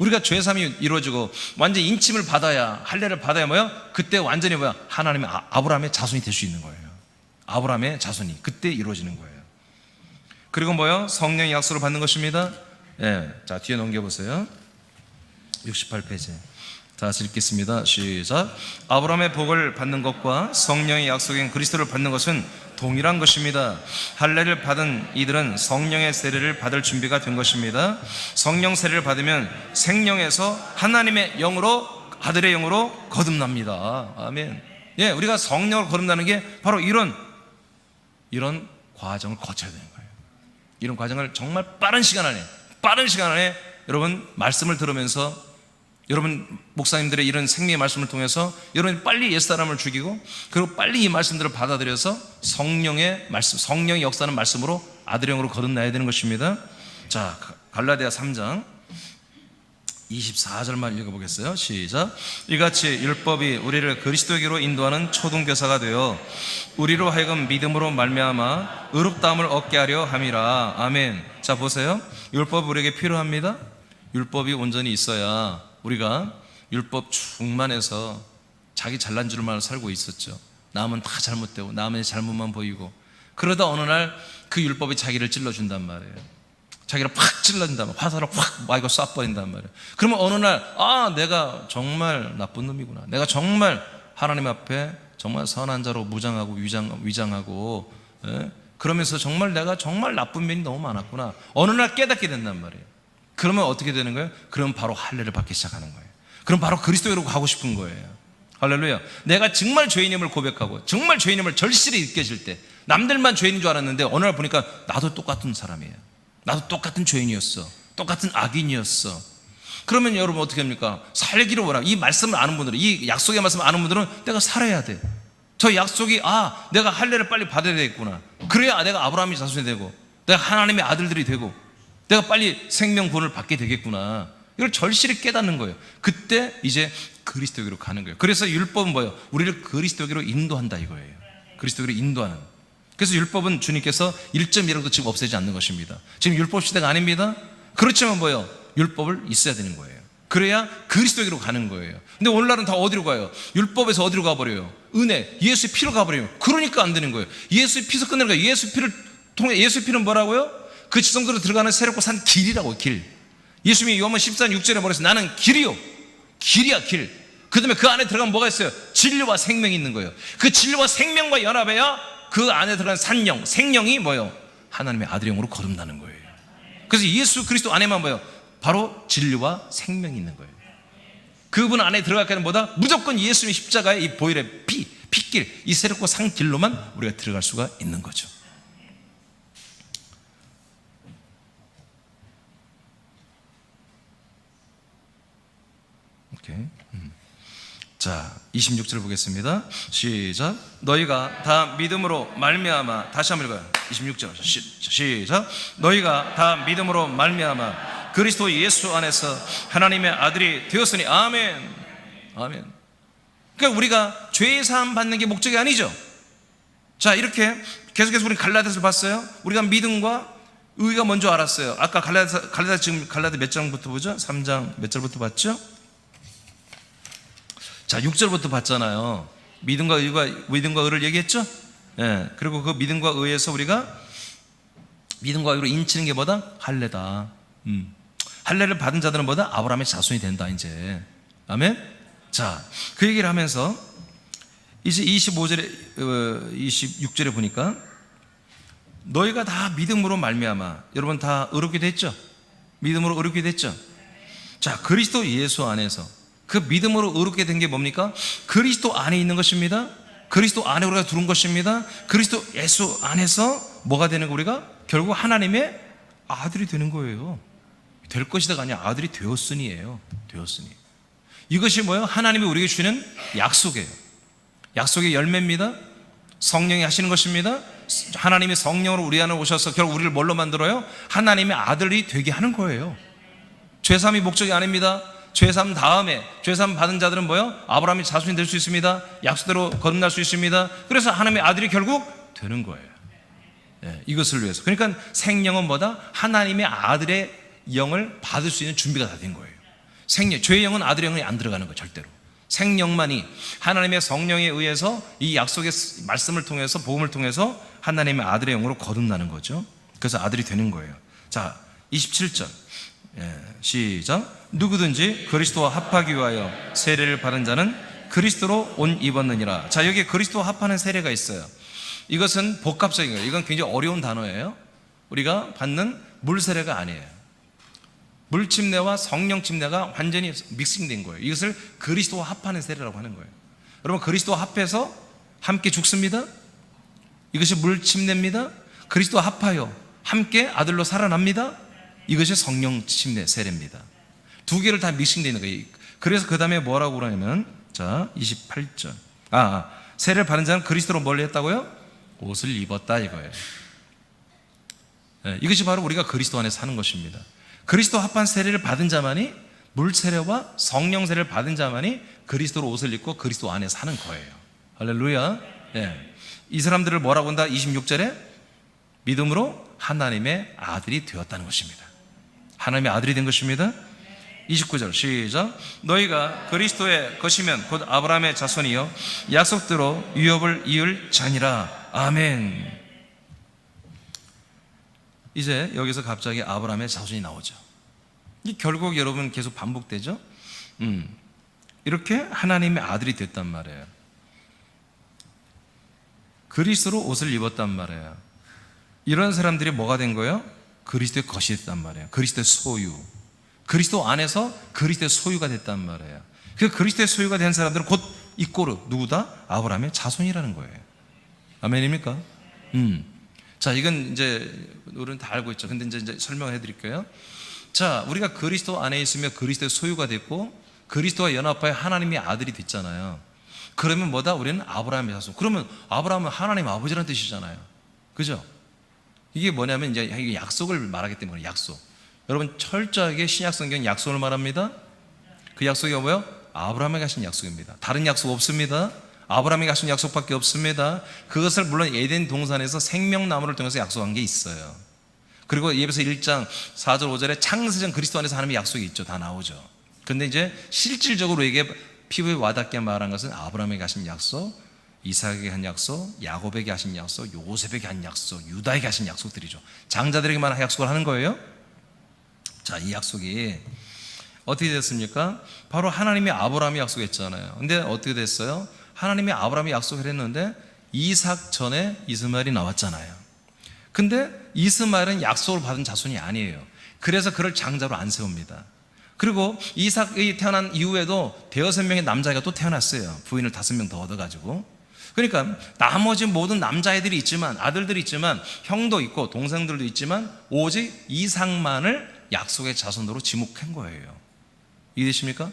우리가 죄삼이 이루어지고 완전히 인침을 받아야, 할례를 받아야 뭐야? 그때 완전히 뭐야? 하나님의 아브라함의 자손이 될 수 있는 거예요. 아브라함의 자손이 그때 이루어지는 거예요. 그리고 뭐요? 성령의 약속을 받는 것입니다. 자, 뒤에 넘겨보세요. 68페이지. 다시 읽겠습니다. 시작. 아브라함의 복을 받는 것과 성령의 약속인 그리스도를 받는 것은 동일한 것입니다. 할례를 받은 이들은 성령의 세례를 받을 준비가 된 것입니다. 성령 세례를 받으면 생명에서 하나님의 영으로, 아들의 영으로 거듭납니다. 아멘. 우리가 성령으로 거듭나는 게 바로 이런 과정을 거쳐야 되는 거예요. 이런 과정을 정말 빠른 시간 안에 여러분 말씀을 들으면서, 여러분 목사님들의 이런 생명의 말씀을 통해서 여러분이 빨리 옛사람을 죽이고, 그리고 빨리 이 말씀들을 받아들여서 성령의 말씀, 성령의 역사하는 말씀으로 아들의 영으로 거듭나야 되는 것입니다. 자, 갈라디아 3장 24절만 읽어보겠어요. 시작. 이같이 율법이 우리를 그리스도에게로 인도하는 초등교사가 되어 우리로 하여금 믿음으로 말미암아 의롭다함을 얻게 하려 함이라. 아멘. 자, 보세요. 율법이 우리에게 필요합니다. 율법이 온전히 있어야 우리가 율법 충만해서 자기 잘난 줄만 살고 있었죠. 남은 다 잘못되고 남의 잘못만 보이고, 그러다 어느 날 그 율법이 자기를 찔러준단 말이에요. 자기를 팍 찔러준단 말이에요. 화살을 확 마이고 쏴버린단 말이에요. 그러면 어느 날 내가 정말 나쁜 놈이구나, 내가 정말 하나님 앞에 정말 선한 자로 무장하고 위장하고 그러면서 정말 내가 정말 나쁜 면이 너무 많았구나, 어느 날 깨닫게 된단 말이에요. 그러면 어떻게 되는 거예요? 그럼 바로 할례를 받기 시작하는 거예요. 그럼 바로 그리스도로 가고 싶은 거예요. 할렐루야. 내가 정말 죄인임을 고백하고 정말 죄인임을 절실히 느껴질 때, 남들만 죄인인 줄 알았는데 어느 날 보니까 나도 똑같은 사람이에요. 나도 똑같은 죄인이었어. 똑같은 악인이었어. 그러면 여러분 어떻게 합니까? 살기를 원하고, 이 말씀을 아는 분들은, 이 약속의 말씀을 아는 분들은 내가 살아야 돼. 저 약속이 내가 할례를 빨리 받아야 되겠구나. 그래야 내가 아브라함의 자손이 되고 내가 하나님의 아들들이 되고 내가 빨리 생명구원을 받게 되겠구나. 이걸 절실히 깨닫는 거예요. 그때 이제 그리스도에게로 가는 거예요. 그래서 율법은 뭐예요? 우리를 그리스도에게로 인도한다 이거예요. 그리스도에게로 인도하는. 그래서 율법은 주님께서 1.1라도 지금 없애지 않는 것입니다. 지금 율법 시대가 아닙니다. 그렇지만 뭐예요? 율법을 있어야 되는 거예요. 그래야 그리스도에게로 가는 거예요. 근데 오늘날은 다 어디로 가요? 율법에서 어디로 가버려요? 은혜, 예수의 피로 가버려요. 그러니까 안 되는 거예요. 예수의 피에서 끝내는 거예요. 예수의 피를 통해, 예수의 피는 뭐라고요? 그 지성소로 들어가는 새롭고 산 길이라고. 길. 예수님이 요한복음 14장 6절에 뭐랬어요? 나는 길이요, 길이야 길. 그 다음에 그 안에 들어가면 뭐가 있어요? 진리와 생명이 있는 거예요. 그 진리와 생명과 연합해야 그 안에 들어간 산영, 생명이 뭐예요? 하나님의 아들의 영으로 거듭나는 거예요. 그래서 예수 그리스도 안에만 뭐예요? 바로 진리와 생명이 있는 거예요. 그분 안에 들어가기는 뭐다? 무조건 예수님의 십자가의 이 보혈의 핏길, 이 새롭고 산 길로만 우리가 들어갈 수가 있는 거죠. 오케이. 자, 26절 보겠습니다. 시작. 너희가 다 믿음으로 말미암아, 다시 한번 읽어요. 26절 시작. 너희가 다 믿음으로 말미암아 그리스도 예수 안에서 하나님의 아들이 되었으니. 아멘. 아멘. 그러니까 우리가 죄 사함 받는 게 목적이 아니죠. 자, 이렇게 계속해서 우리 갈라디아서를 봤어요. 우리가 믿음과 의가 먼저 알았어요. 아까 갈라디아 지금 갈라디아 몇 장부터 보죠? 3장 몇 절부터 봤죠? 자, 6절부터 봤잖아요. 믿음과 의를 얘기했죠? 예. 그리고 그 믿음과 의에서 우리가 믿음과 의로 인치는 게 뭐다? 할례다. 할례를 받은 자들은 뭐다? 아브라함의 자손이 된다, 이제. 아멘? 자, 그 얘기를 하면서 이제 25절에, 26절에 보니까 너희가 다 믿음으로 말미암아, 여러분 다 의롭게 됐죠? 믿음으로 의롭게 됐죠? 자, 그리스도 예수 안에서 그 믿음으로 의롭게 된 게 뭡니까? 그리스도 안에 있는 것입니다. 그리스도 안에 우리가 들어온 것입니다. 그리스도 예수 안에서 뭐가 되는 거? 우리가 결국 하나님의 아들이 되는 거예요. 될 것이다가 아니라 아들이 되었으니예요. 되었으니. 이것이 뭐예요? 하나님이 우리에게 주시는 약속이에요. 약속의 열매입니다. 성령이 하시는 것입니다. 하나님이 성령으로 우리 안에 오셔서 결국 우리를 뭘로 만들어요? 하나님의 아들이 되게 하는 거예요. 죄사함이 목적이 아닙니다. 죄사함 다음에, 죄사함 받은 자들은 뭐예요? 아브라함의 자손이 될 수 있습니다. 약속대로 거듭날 수 있습니다. 그래서 하나님의 아들이 결국 되는 거예요. 예, 이것을 위해서. 그러니까 생명은 뭐다? 하나님의 아들의 영을 받을 수 있는 준비가 다 된 거예요. 생명, 죄의 영은 아들의 영이 안 들어가는 거예요, 절대로. 생명만이 하나님의 성령에 의해서 이 약속의 말씀을 통해서, 복음을 통해서 하나님의 아들의 영으로 거듭나는 거죠. 그래서 아들이 되는 거예요. 자, 27절. 예, 시작. 누구든지 그리스도와 합하기 위하여 세례를 받은 자는 그리스도로 옷 입었느니라. 자, 여기 그리스도와 합하는 세례가 있어요. 이것은 복합적인 거예요. 이건 굉장히 어려운 단어예요. 우리가 받는 물 세례가 아니에요. 물 침례와 성령 침례가 완전히 믹싱된 거예요. 이것을 그리스도와 합하는 세례라고 하는 거예요. 여러분, 그리스도와 합해서 함께 죽습니다. 이것이 물 침례입니다. 그리스도와 합하여 함께 아들로 살아납니다. 이것이 성령 침례 세례입니다. 두 개를 다 믹싱되어 있는 거예요. 그래서 그 다음에 뭐라고 그러냐면, 자, 28절. 세례를 받은 자는 그리스도로 뭘 했다고요? 옷을 입었다 이거예요. 네, 이것이 바로 우리가 그리스도 안에 사는 것입니다. 그리스도 합한 세례를 받은 자만이, 물 세례와 성령 세례를 받은 자만이 그리스도로 옷을 입고 그리스도 안에 사는 거예요. 할렐루야. 네. 이 사람들을 뭐라고 한다? 26절에 믿음으로 하나님의 아들이 되었다는 것입니다. 하나님의 아들이 된 것입니다. 29절 시작. 너희가 그리스도의 것이면 곧 아브라함의 자손이요 약속대로 유업을 이을 자니라. 아멘. 이제 여기서 갑자기 아브라함의 자손이 나오죠. 이 결국 여러분 계속 반복되죠. 이렇게 하나님의 아들이 됐단 말이에요. 그리스도로 옷을 입었단 말이에요. 이런 사람들이 뭐가 된 거예요? 그리스도의 것이 됐단 말이에요. 그리스도의 소유. 그리스도 안에서 그리스도의 소유가 됐단 말이에요. 그 그리스도의 소유가 된 사람들은 곧 이꼬르, 누구다? 아브라함의 자손이라는 거예요. 아멘입니까? 자, 이건 이제 우리는 다 알고 있죠. 근데 이제 설명해 드릴게요. 자, 우리가 그리스도 안에 있으며 그리스도의 소유가 됐고 그리스도와 연합하여 하나님의 아들이 됐잖아요. 그러면 뭐다? 우리는 아브라함의 자손. 그러면 아브라함은 하나님 아버지라는 뜻이잖아요. 그죠? 이게 뭐냐면 이제 이게 약속을 말하기 때문에 약속. 여러분 철저하게 신약 성경 약속을 말합니다. 그 약속이 뭐예요? 아브라함에게 하신 약속입니다. 다른 약속 없습니다. 아브라함에게 하신 약속밖에 없습니다. 그것을 물론 에덴 동산에서 생명나무를 통해서 약속한 게 있어요. 그리고 에베소 1장 4절 5절에 창세전 그리스도 안에서 하나님의 약속이 있죠. 다 나오죠. 그런데 이제 실질적으로 이게 피부에 와닿게 말한 것은 아브라함에게 하신 약속, 이삭에게 한 약속, 야곱에게 하신 약속, 요셉에게 한 약속, 유다에게 하신 약속들이죠. 장자들에게만 약속을 하는 거예요. 자, 이 약속이 어떻게 됐습니까? 바로 하나님이 아브라함이 약속했잖아요. 근데 어떻게 됐어요? 하나님이 아브라함이 약속을 했는데 이삭 전에 이스마엘이 나왔잖아요. 근데 이스마엘은 약속을 받은 자손이 아니에요. 그래서 그를 장자로 안 세웁니다. 그리고 이삭이 태어난 이후에도 대여섯 명의 남자애가 또 태어났어요. 부인을 5명 더 얻어가지고. 그러니까 나머지 모든 남자애들이 있지만, 아들들이 있지만, 형도 있고 동생들도 있지만 오직 이삭만을 약속의 자손으로 지목한 거예요. 이해되십니까?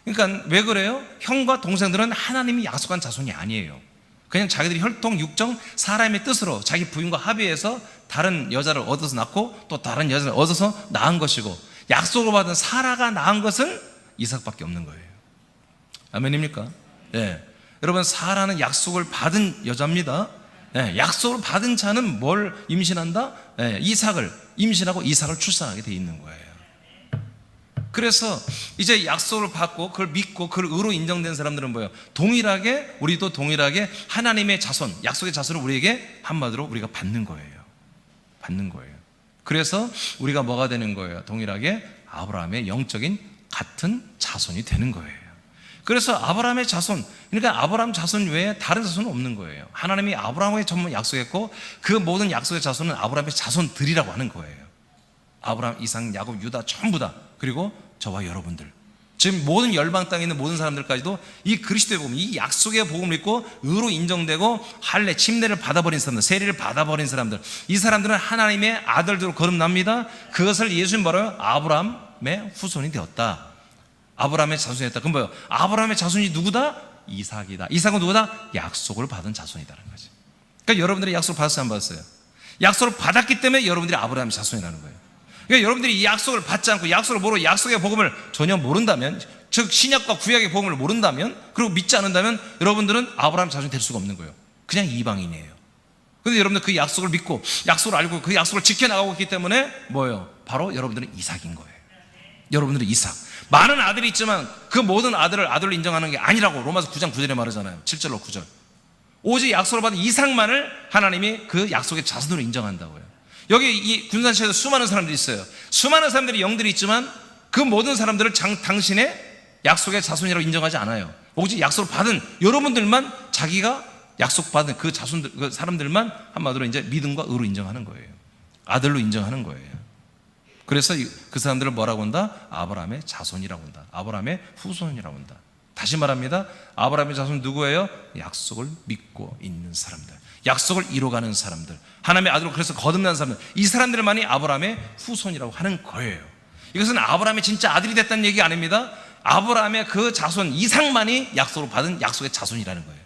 그러니까 왜 그래요? 형과 동생들은 하나님이 약속한 자손이 아니에요. 그냥 자기들이 혈통, 육정, 사람의 뜻으로 자기 부인과 합의해서 다른 여자를 얻어서 낳고 또 다른 여자를 얻어서 낳은 것이고, 약속을 받은 사라가 낳은 것은 이삭밖에 없는 거예요. 아멘입니까? 예. 여러분, 사라는 약속을 받은 여자입니다. 예. 약속을 받은 자는 뭘 임신한다? 예. 이삭을 임신하고 이삭을 출산하게 돼 있는 거예요. 그래서 이제 약속을 받고 그걸 믿고 그걸 의로 인정된 사람들은 뭐예요? 동일하게, 우리도 동일하게 하나님의 자손, 약속의 자손을 우리에게 한마디로 우리가 받는 거예요. 받는 거예요. 그래서 우리가 뭐가 되는 거예요? 동일하게 아브라함의 영적인 같은 자손이 되는 거예요. 그래서 아브라함의 자손, 그러니까 아브라함 자손 외에 다른 자손은 없는 거예요. 하나님이 아브라함에게 전부 약속했고 그 모든 약속의 자손은 아브라함의 자손들이라고 하는 거예요. 아브라함, 이삭, 야곱, 유다 전부 다. 그리고 저와 여러분들, 지금 모든 열방 땅에 있는 모든 사람들까지도 이 그리스도의 복음, 이 약속의 복음을 믿고 의로 인정되고 할례, 침례를 받아버린 사람들, 세례를 받아버린 사람들, 이 사람들은 하나님의 아들들로 거듭납니다. 그것을 예수님 뭐라고요? 아브라함의 후손이 되었다. 아브라함의 자손이 됐다. 그럼 뭐예요? 아브라함의 자손이 누구다? 이삭이다. 이삭은 누구다? 약속을 받은 자손이라는 거지. 그러니까 여러분들이 약속을 받았어요, 안 받았어요? 약속을 받았기 때문에 여러분들이 아브라함의 자손이라는 거예요. 그러니까 여러분들이 이 약속을 받지 않고 약속을 모르고 약속의 복음을 전혀 모른다면, 즉 신약과 구약의 복음을 모른다면, 그리고 믿지 않는다면 여러분들은 아브라함 자손이 될 수가 없는 거예요. 그냥 이방인이에요. 그런데 여러분들 그 약속을 믿고 약속을 알고 그 약속을 지켜나가고 있기 때문에 뭐예요? 바로 여러분들은 이삭인 거예요. 여러분들은 이삭. 많은 아들이 있지만 그 모든 아들을 아들로 인정하는 게 아니라고 로마서 9장 9절에 말하잖아요. 7절로 9절. 오직 약속을 받은 이삭만을 하나님이 그 약속의 자손으로 인정한다고요. 여기 이 군산시에서 수많은 사람들이 있어요. 수많은 사람들이 영들이 있지만 그 모든 사람들을 당신의 약속의 자손이라고 인정하지 않아요. 오직 약속을 받은 여러분들만, 자기가 약속받은 그 자손들, 그 사람들만 한마디로 이제 믿음과 의로 인정하는 거예요. 아들로 인정하는 거예요. 그래서 그 사람들을 뭐라고 한다? 아브라함의 자손이라고 한다. 아브라함의 후손이라고 한다. 다시 말합니다. 아브라함의 자손 누구예요? 약속을 믿고 있는 사람들, 약속을 이뤄가는 사람들, 하나님의 아들로 그래서 거듭난 사람들, 이 사람들만이 아브라함의 후손이라고 하는 거예요. 이것은 아브라함의 진짜 아들이 됐다는 얘기 아닙니다. 아브라함의 그 자손 이삭만이 약속을 받은 약속의 자손이라는 거예요.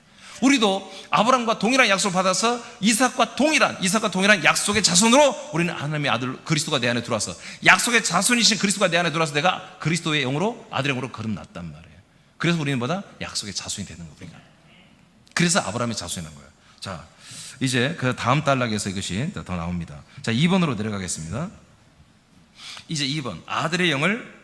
우리도 아브라함과 동일한 약속을 받아서 이삭과 동일한 약속의 자손으로 우리는 하나님의 아들 그리스도가 내 안에 들어와서, 약속의 자손이신 그리스도가 내 안에 들어와서 내가 그리스도의 영으로, 아들의 영으로 거듭났단 말이에요. 그래서 우리는 뭐다? 약속의 자손이 되는 겁니다. 그래서 아브라함의 자손이라는 거예요. 자, 이제 그 다음 단락에서 이것이 더 나옵니다. 자, 2번으로 내려가겠습니다. 이제 2번, 아들의 영을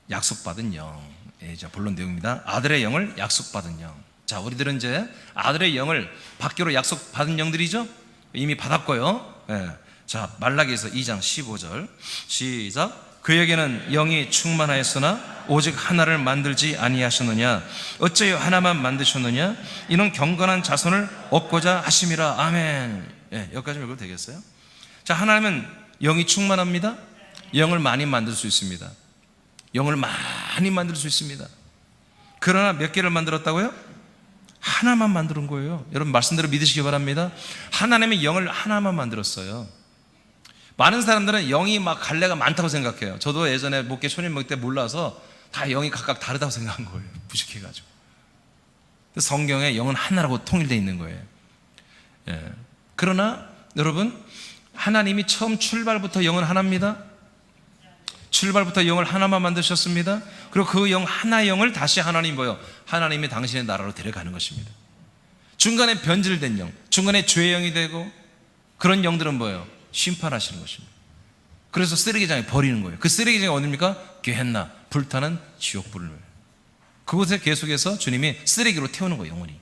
약속받은 영. 예, 자, 본론 내용입니다. 아들의 영을 약속받은 영. 자, 우리들은 이제 아들의 영을 받기로 약속받은 영들이죠. 이미 받았고요. 예. 자, 말라기에서 2장 15절 시작. 그에게는 영이 충만하였으나 오직 하나를 만들지 아니하셨느냐? 어째요 하나만 만드셨느냐? 이는 경건한 자손을 얻고자 하심이라. 아멘. 예, 여기까지 읽어도 되겠어요? 자, 하나님은 영이 충만합니다. 영을 많이 만들 수 있습니다. 영을 많이 만들 수 있습니다. 그러나 몇 개를 만들었다고요? 하나만 만드는 거예요. 여러분 말씀대로 믿으시기 바랍니다. 하나님의 영을 하나만 만들었어요. 많은 사람들은 영이 막 갈래가 많다고 생각해요. 저도 예전에 목회 초림 목회 때 몰라서 다 영이 각각 다르다고 생각한 거예요. 무식해가지고. 성경에 영은 하나라고 통일되어 있는 거예요. 예. 그러나 여러분, 하나님이 처음 출발부터 영은 하나입니다. 출발부터 영을 하나만 만드셨습니다. 그리고 그 영, 하나의 영을 다시 하나님 뭐요? 하나님이 당신의 나라로 데려가는 것입니다. 중간에 변질된 영, 중간에 죄의 영이 되고 그런 영들은 뭐예요? 심판하시는 것입니다. 그래서 쓰레기장에 버리는 거예요. 그 쓰레기장이 어디입니까? 게헨나, 불타는 지옥불을. 그곳에 계속해서 주님이 쓰레기로 태우는 거예요, 영원히.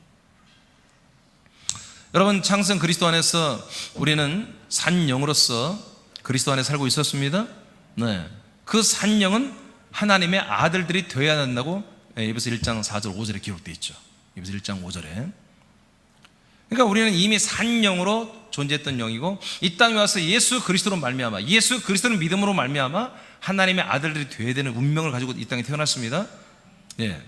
여러분, 창생 그리스도 안에서 우리는 산영으로서 그리스도 안에 살고 있었습니다. 네. 그 산영은 하나님의 아들들이 되어야 한다고 에베소 1장 4절 5절에 기록되어 있죠. 에베소 1장 5절에. 그러니까 우리는 이미 산영으로 존재했던 영이고, 이 땅에 와서 예수 그리스도로 말미암아, 예수 그리스도를 믿음으로 말미암아 하나님의 아들들이 되어야 되는 운명을 가지고 이 땅에 태어났습니다. 예.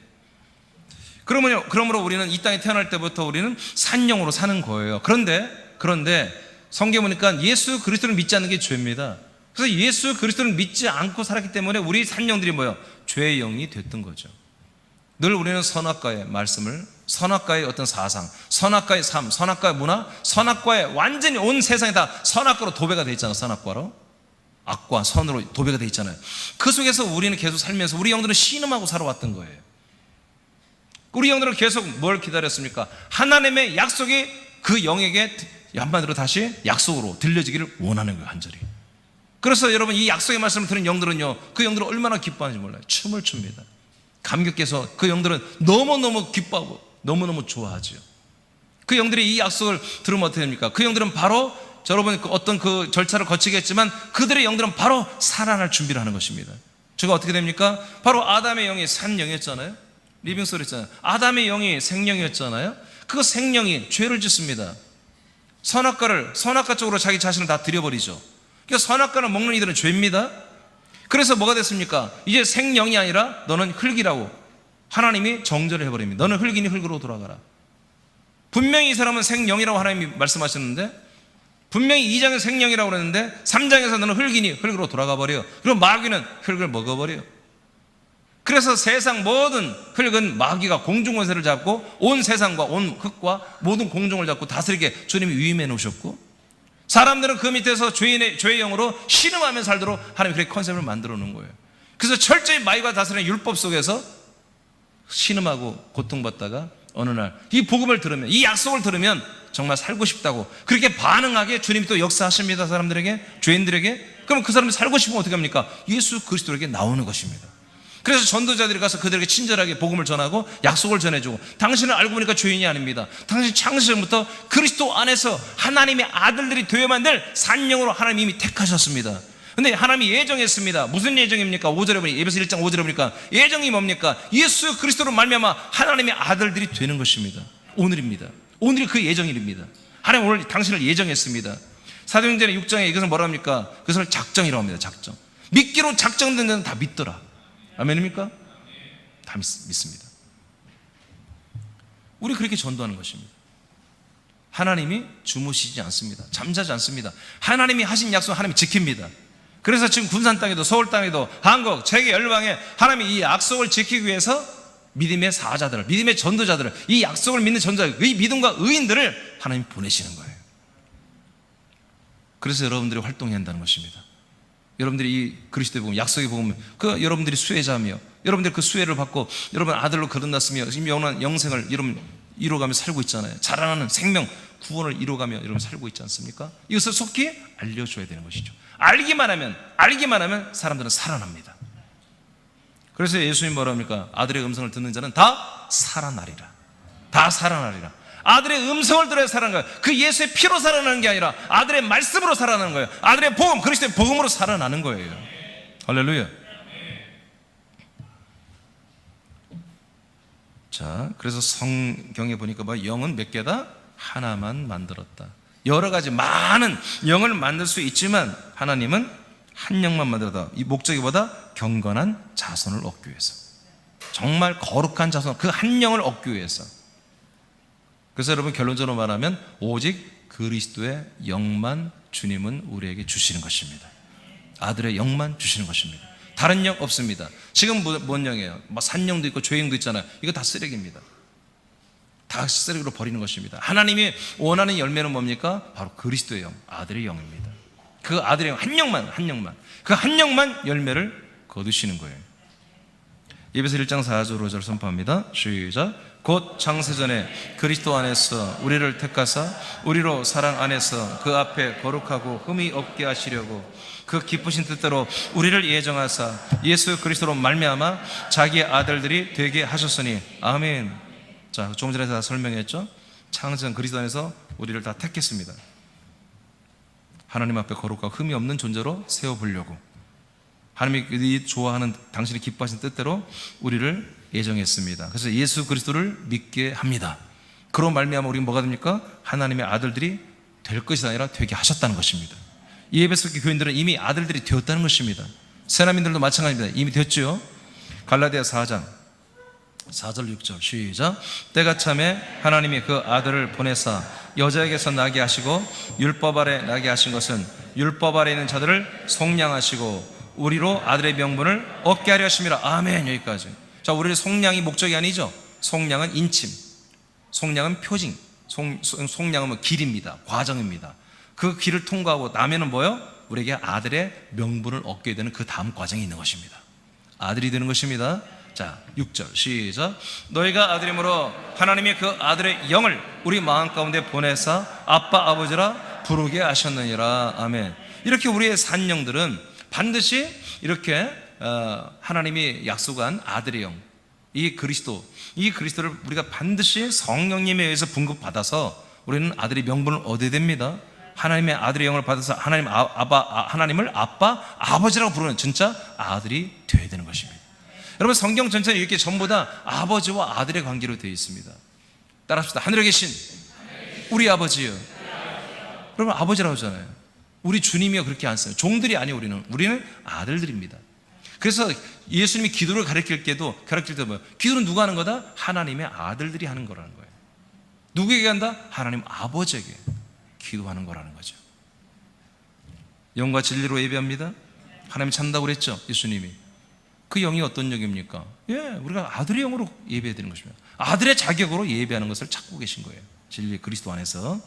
그러므로 우리는 이 땅에 태어날 때부터 우리는 산영으로 사는 거예요. 그런데 성경 보니까 예수 그리스도를 믿지 않는 게 죄입니다. 그래서 예수 그리스도를 믿지 않고 살았기 때문에 우리 산영들이 뭐예요? 죄의 영이 됐던 거죠. 늘 우리는 선악과의 말씀을, 선악과의 어떤 사상, 선악과의 삶, 선악과의 문화, 선악과의 완전히 온 세상이 다 선악과로 도배가 되어 있잖아요. 선악과로, 악과 선으로 도배가 되어 있잖아요. 그 속에서 우리는 계속 살면서 우리 영들은 신음하고 살아왔던 거예요. 우리 영들은 계속 뭘 기다렸습니까? 하나님의 약속이 그 영에게 한마디로 다시 약속으로 들려지기를 원하는 거예요, 간절히. 그래서 여러분, 이 약속의 말씀을 들은 영들은요, 그 영들은 얼마나 기뻐하는지 몰라요. 춤을 춥니다. 감격해서 그 영들은 너무너무 기뻐하고 너무너무 좋아하죠. 그 영들이 이 약속을 들으면 어떻게 됩니까? 그 영들은 바로 여러분 어떤 그 절차를 거치겠지만 그들의 영들은 바로 살아날 준비를 하는 것입니다. 제가 어떻게 됩니까? 바로 아담의 영이 산영이었잖아요. 리빙스토리 했잖아요. 아담의 영이 생명이었잖아요. 그 생명이 죄를 짓습니다. 선악과 쪽으로 자기 자신을 다 들여버리죠. 그러니까 선악과를 먹는 이들은 죄입니다. 그래서 뭐가 됐습니까? 이제 생명이 아니라 너는 흙이라고 하나님이 정죄를 해버립니다. 너는 흙이니 흙으로 돌아가라. 분명히 이 사람은 생명이라고 하나님이 말씀하셨는데, 분명히 2장에서 생명이라고 그랬는데 3장에서 너는 흙이니 흙으로 돌아가 버려. 그리고 마귀는 흙을 먹어버려요. 그래서 세상 모든 흙은 마귀가 공중권세를 잡고 온 세상과 온 흙과 모든 공중을 잡고 다스리게 주님이 위임해 놓으셨고, 사람들은 그 밑에서 죄의 영으로 신음하며 살도록 하나님이 그렇게 컨셉을 만들어 놓은 거예요. 그래서 철저히 마귀가 다스리는 율법 속에서 신음하고 고통받다가 어느 날 이 복음을 들으면, 이 약속을 들으면 정말 살고 싶다고 그렇게 반응하게 주님이 또 역사하십니다. 사람들에게, 죄인들에게. 그럼 그 사람이 살고 싶으면 어떻게 합니까? 예수 그리스도에게 나오는 것입니다. 그래서 전도자들이 가서 그들에게 친절하게 복음을 전하고 약속을 전해주고, 당신을 알고 보니까 죄인이 아닙니다. 당신 창세전부터 그리스도 안에서 하나님의 아들들이 되어야만 될 산영으로 하나님이 이미 택하셨습니다. 근데 하나님이 예정했습니다. 무슨 예정입니까? 5절에 보니, 에베소 1장 5절에 보니까 예정이 뭡니까? 예수 그리스도로 말미암아 하나님의 아들들이 되는 것입니다. 오늘입니다. 오늘이 그 예정일입니다. 하나님 오늘 당신을 예정했습니다. 사도행전 6장에 이것을 뭐라 합니까? 그것을 작정이라고 합니다. 작정. 믿기로 작정된 데는 다 믿더라. 아멘입니까? 다 믿습니다. 우리 그렇게 전도하는 것입니다. 하나님이 주무시지 않습니다. 잠자지 않습니다. 하나님이 하신 약속 하나님이 지킵니다. 그래서 지금 군산 땅에도, 서울 땅에도, 한국, 세계 열방에 하나님이 이 약속을 지키기 위해서 믿음의 사자들을, 믿음의 전도자들을, 이 약속을 믿는 전도자들, 이 믿음과 의인들을 하나님이 보내시는 거예요. 그래서 여러분들이 활동해야 한다는 것입니다. 여러분들이 이 그리스도의 복음, 약속의 복음, 그 여러분들이 수혜자며, 여러분들이 그 수혜를 받고 여러분 아들로 거듭났으며 지금 영원한 영생을 여러분 이루어가며 살고 있잖아요. 자라나는 생명, 구원을 이루어가며 여러분 살고 있지 않습니까? 이것을 속히 알려줘야 되는 것이죠. 알기만 하면 사람들은 살아납니다. 그래서 예수님 뭐라 합니까? 아들의 음성을 듣는 자는 다 살아나리라. 다 살아나리라. 아들의 음성을 들어야 살아나는 거예요. 그 예수의 피로 살아나는 게 아니라 아들의 말씀으로 살아나는 거예요. 아들의 복음, 그리스도의 복음으로 살아나는 거예요. 할렐루야. 자, 그래서 성경에 보니까 뭐 영은 몇 개다? 하나만 만들었다. 여러 가지 많은 영을 만들 수 있지만 하나님은 한 영만 만들었다. 이 목적이 뭐다? 경건한 자손을 얻기 위해서, 정말 거룩한 자손, 그 한 영을 얻기 위해서. 그래서 여러분 결론적으로 말하면 오직 그리스도의 영만 주님은 우리에게 주시는 것입니다. 아들의 영만 주시는 것입니다. 다른 영 없습니다. 지금 뭔 영이에요? 뭐 산영도 있고 죄영도 있잖아요. 이거 다 쓰레기입니다. 다 쓰레기로 버리는 것입니다. 하나님이 원하는 열매는 뭡니까? 바로 그리스도의 영, 아들의 영입니다. 그 아들의 영, 한 영만 그 한 영만 열매를 거두시는 거예요. 에베소 1장 4절 5절 선포합니다. 시작. 곧 창세전에 그리스도 안에서 우리를 택하사 우리로 사랑 안에서 그 앞에 거룩하고 흠이 없게 하시려고 그 기쁘신 뜻대로 우리를 예정하사 예수 그리스도로 말미암아 자기의 아들들이 되게 하셨으니 아멘. 자, 조금 전에 다 설명했죠. 창세전 그리스도 안에서 우리를 다 택했습니다. 하나님 앞에 거룩하고 흠이 없는 존재로 세워보려고 하나님이 좋아하는 당신이 기뻐하신 뜻대로 우리를 예정했습니다. 그래서 예수 그리스도를 믿게 합니다. 그로 말미암아 우리는 뭐가 됩니까? 하나님의 아들들이 될 것이 아니라 되게 하셨다는 것입니다. 이 에베소 교인들은 이미 아들들이 되었다는 것입니다. 새나민들도 마찬가지입니다. 이미 됐죠. 갈라디아 4장 4절 6절 시작. 때가 참에 하나님이 그 아들을 보내사 여자에게서 나게 하시고 율법 아래 나게 하신 것은 율법 아래 있는 자들을 속량하시고 우리로 아들의 명분을 얻게 하려 하심이라. 아멘. 여기까지. 자, 우리의 속량이 목적이 아니죠. 속량은 인침, 속량은 표징, 속량은 길입니다. 과정입니다. 그 길을 통과하고 나면은 뭐요? 우리에게 아들의 명분을 얻게 되는 그 다음 과정이 있는 것입니다. 아들이 되는 것입니다. 자, 6절 시작. 너희가 아들이므로 하나님이 그 아들의 영을 우리 마음 가운데 보내사 아빠 아버지라 부르게 하셨느니라. 아멘. 이렇게 우리의 산영들은 반드시 이렇게 하나님이 약속한 아들의 영, 이 그리스도를 우리가 반드시 성령님에 의해서 분급받아서 우리는 아들의 명분을 얻어야 됩니다. 하나님의 아들의 영을 받아서 하나님을 아빠, 아버지라고 부르는 진짜 아들이 되어야 되는 것입니다. 여러분, 성경 전체는 이렇게 전부 다 아버지와 아들의 관계로 되어 있습니다. 따라합시다. 하늘에 계신 우리 아버지요. 여러분, 아버지라고 하잖아요. 우리 주님이요 그렇게 안 써요. 종들이 아니에요. 우리는 아들들입니다. 그래서 예수님이 기도를 가르칠 때도 뭐예요? 기도는 누가 하는 거다? 하나님의 아들들이 하는 거라는 거예요. 누구에게 한다? 하나님 아버지에게 기도하는 거라는 거죠. 영과 진리로 예배합니다. 하나님이 찬다고 그랬죠, 예수님이. 그 영이 어떤 영입니까? 우리가 아들의 영으로 예배해야 되는 것입니다. 아들의 자격으로 예배하는 것을 찾고 계신 거예요. 진리 그리스도 안에서.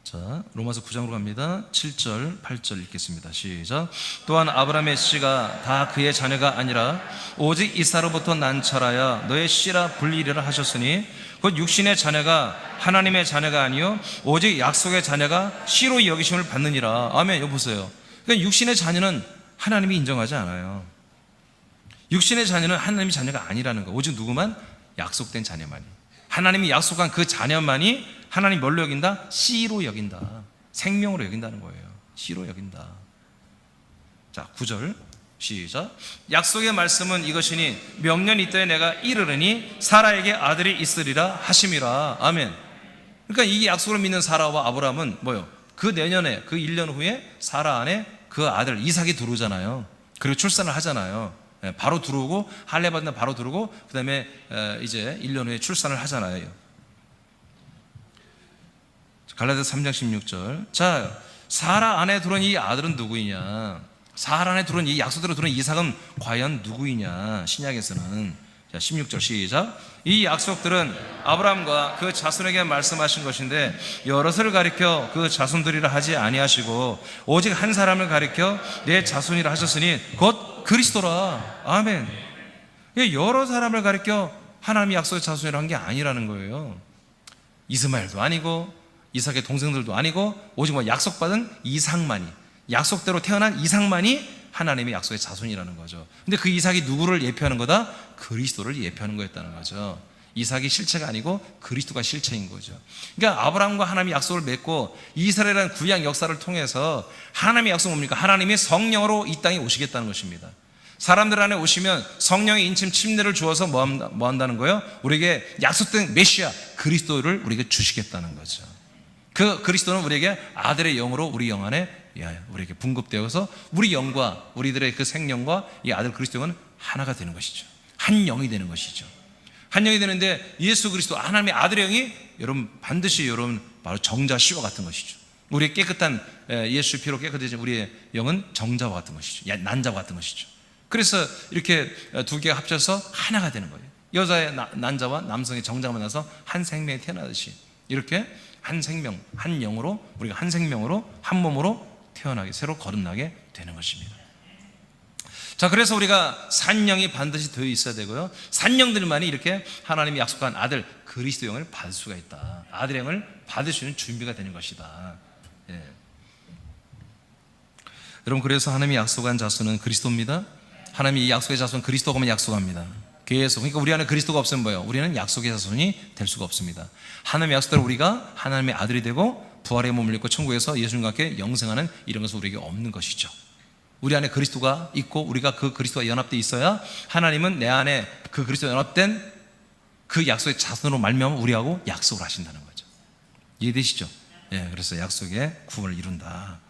자, 로마서 9장으로 갑니다. 7절, 8절 읽겠습니다. 시작. 또한 아브라함의 씨가 다 그의 자녀가 아니라 오직 이사로부터 난 자라야 너의 씨라 불리리라 하셨으니 곧 육신의 자녀가 하나님의 자녀가 아니요 오직 약속의 자녀가 씨로 여기심을 받느니라. 아멘. 여기 보세요. 그러니까 육신의 자녀는 하나님이 인정하지 않아요. 육신의 자녀는 하나님의 자녀가 아니라는 거. 오직 누구만? 약속된 자녀만이. 하나님이 약속한 그 자녀만이 하나님 뭘로 여긴다? 씨로 여긴다. 생명으로 여긴다는 거예요. 씨로 여긴다. 자, 9절 시작. 약속의 말씀은 이것이니 명년 이때에 내가 이르르니 사라에게 아들이 있으리라 하심이라. 아멘. 그러니까 이 약속을 믿는 사라와 아브라함은 뭐요? 그 내년에 그 1년 후에 사라 안에 그 아들 이삭이 들어오잖아요. 그리고 출산을 하잖아요. 바로 들어오고 할례 받는 바로 들어오고 그 다음에 이제 1년 후에 출산을 하잖아요. 갈라디아서 3장 16절. 자, 사라 안에 들어온 이 아들은 누구이냐? 사라 안에 들어온 이 약속대로 들어온 이삭은 과연 누구이냐? 신약에서는. 자, 16절 시작. 이 약속들은 아브라함과 그 자손에게 말씀하신 것인데 여럿을 가리켜 그 자손들이라 하지 아니하시고 오직 한 사람을 가리켜 내 자손이라 하셨으니 곧 그리스도라. 아멘. 여러 사람을 가리켜 하나님이 약속의 자손이라 한 게 아니라는 거예요. 이스마엘도 아니고 이삭의 동생들도 아니고 오직 약속받은 이삭만이, 약속대로 태어난 이삭만이 하나님의 약속의 자손이라는 거죠. 근데 그 이삭이 누구를 예표하는 거다? 그리스도를 예표하는 거였다는 거죠. 이삭이 실체가 아니고 그리스도가 실체인 거죠. 그러니까 아브라함과 하나님이 약속을 맺고 이스라엘이라는 구약 역사를 통해서 하나님의 약속은 뭡니까? 하나님이 성령으로 이 땅에 오시겠다는 것입니다. 사람들 안에 오시면 성령의 인침 침례를 주어서 뭐 한다는 거예요? 우리에게 약속된 메시아 그리스도를 우리에게 주시겠다는 거죠. 그 그리스도는 우리에게 아들의 영으로 우리 영 안에 우리에게 분급되어서 우리 영과 우리들의 그 생명과 이 아들 그리스도 영은 하나가 되는 것이죠. 한 영이 되는 것이죠. 한 영이 되는데 예수 그리스도 하나님의 아들의 영이 여러분 반드시 여러분 바로 정자 씨와 같은 것이죠. 우리의 깨끗한 예수 피로 깨끗해진 우리의 영은 정자와 같은 것이죠. 난자와 같은 것이죠. 그래서 이렇게 두 개가 합쳐서 하나가 되는 거예요. 여자의 난자와 남성의 정자가 만나서 한 생명이 태어나듯이 이렇게 한 생명, 한 영으로, 우리가 한 생명으로, 한 몸으로 태어나게, 새로 거듭나게 되는 것입니다. 자, 그래서 우리가 산영이 반드시 되어 있어야 되고요. 산영들만이 이렇게 하나님이 약속한 아들 그리스도 영을 받을 수가 있다. 아들의 영을 받을 수 있는 준비가 되는 것이다. 예. 여러분, 그래서 하나님이 약속한 자손은 그리스도입니다. 하나님이 이 약속의 자손은 그리스도가 약속합니다. 계속. 그러니까 우리 안에 그리스도가 없으면 뭐예요? 우리는 약속의 자손이 될 수가 없습니다. 하나님의 약속대로 우리가 하나님의 아들이 되고 부활의 몸을 입고 천국에서 예수님과 함께 영생하는 이런 것은 우리에게 없는 것이죠. 우리 안에 그리스도가 있고 우리가 그 그리스도와 연합되어 있어야 하나님은 내 안에 그 그리스도와 연합된 그 약속의 자손으로 말미암아 우리하고 약속을 하신다는 거죠. 이해되시죠? 예, 그래서 약속의 구원을 이룬다.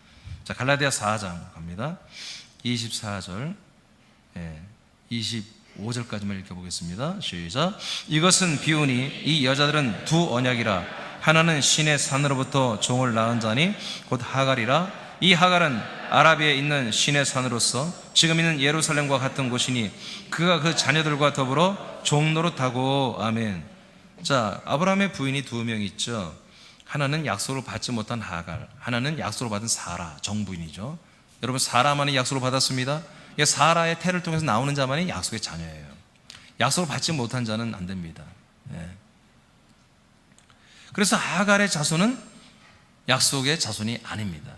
자, 갈라디아 4장 갑니다. 24절, 25절까지만 읽어보겠습니다. 시작. 이것은 비유니 이 여자들은 두 언약이라. 하나는 신의 산으로부터 종을 낳은 자니 곧 하갈이라. 이 하갈은 아라비에 있는 신의 산으로서 지금 있는 예루살렘과 같은 곳이니 그가 그 자녀들과 더불어 종노릇하고. 아멘. 자, 아브라함의 부인이 두 명 있죠. 하나는 약속을 받지 못한 하갈, 하나는 약속을 받은 사라, 정부인이죠. 여러분, 사라만이 약속을 받았습니다. 사라의 태를 통해서 나오는 자만이 약속의 자녀예요. 약속을 받지 못한 자는 안 됩니다. 그래서 하갈의 자손은 약속의 자손이 아닙니다.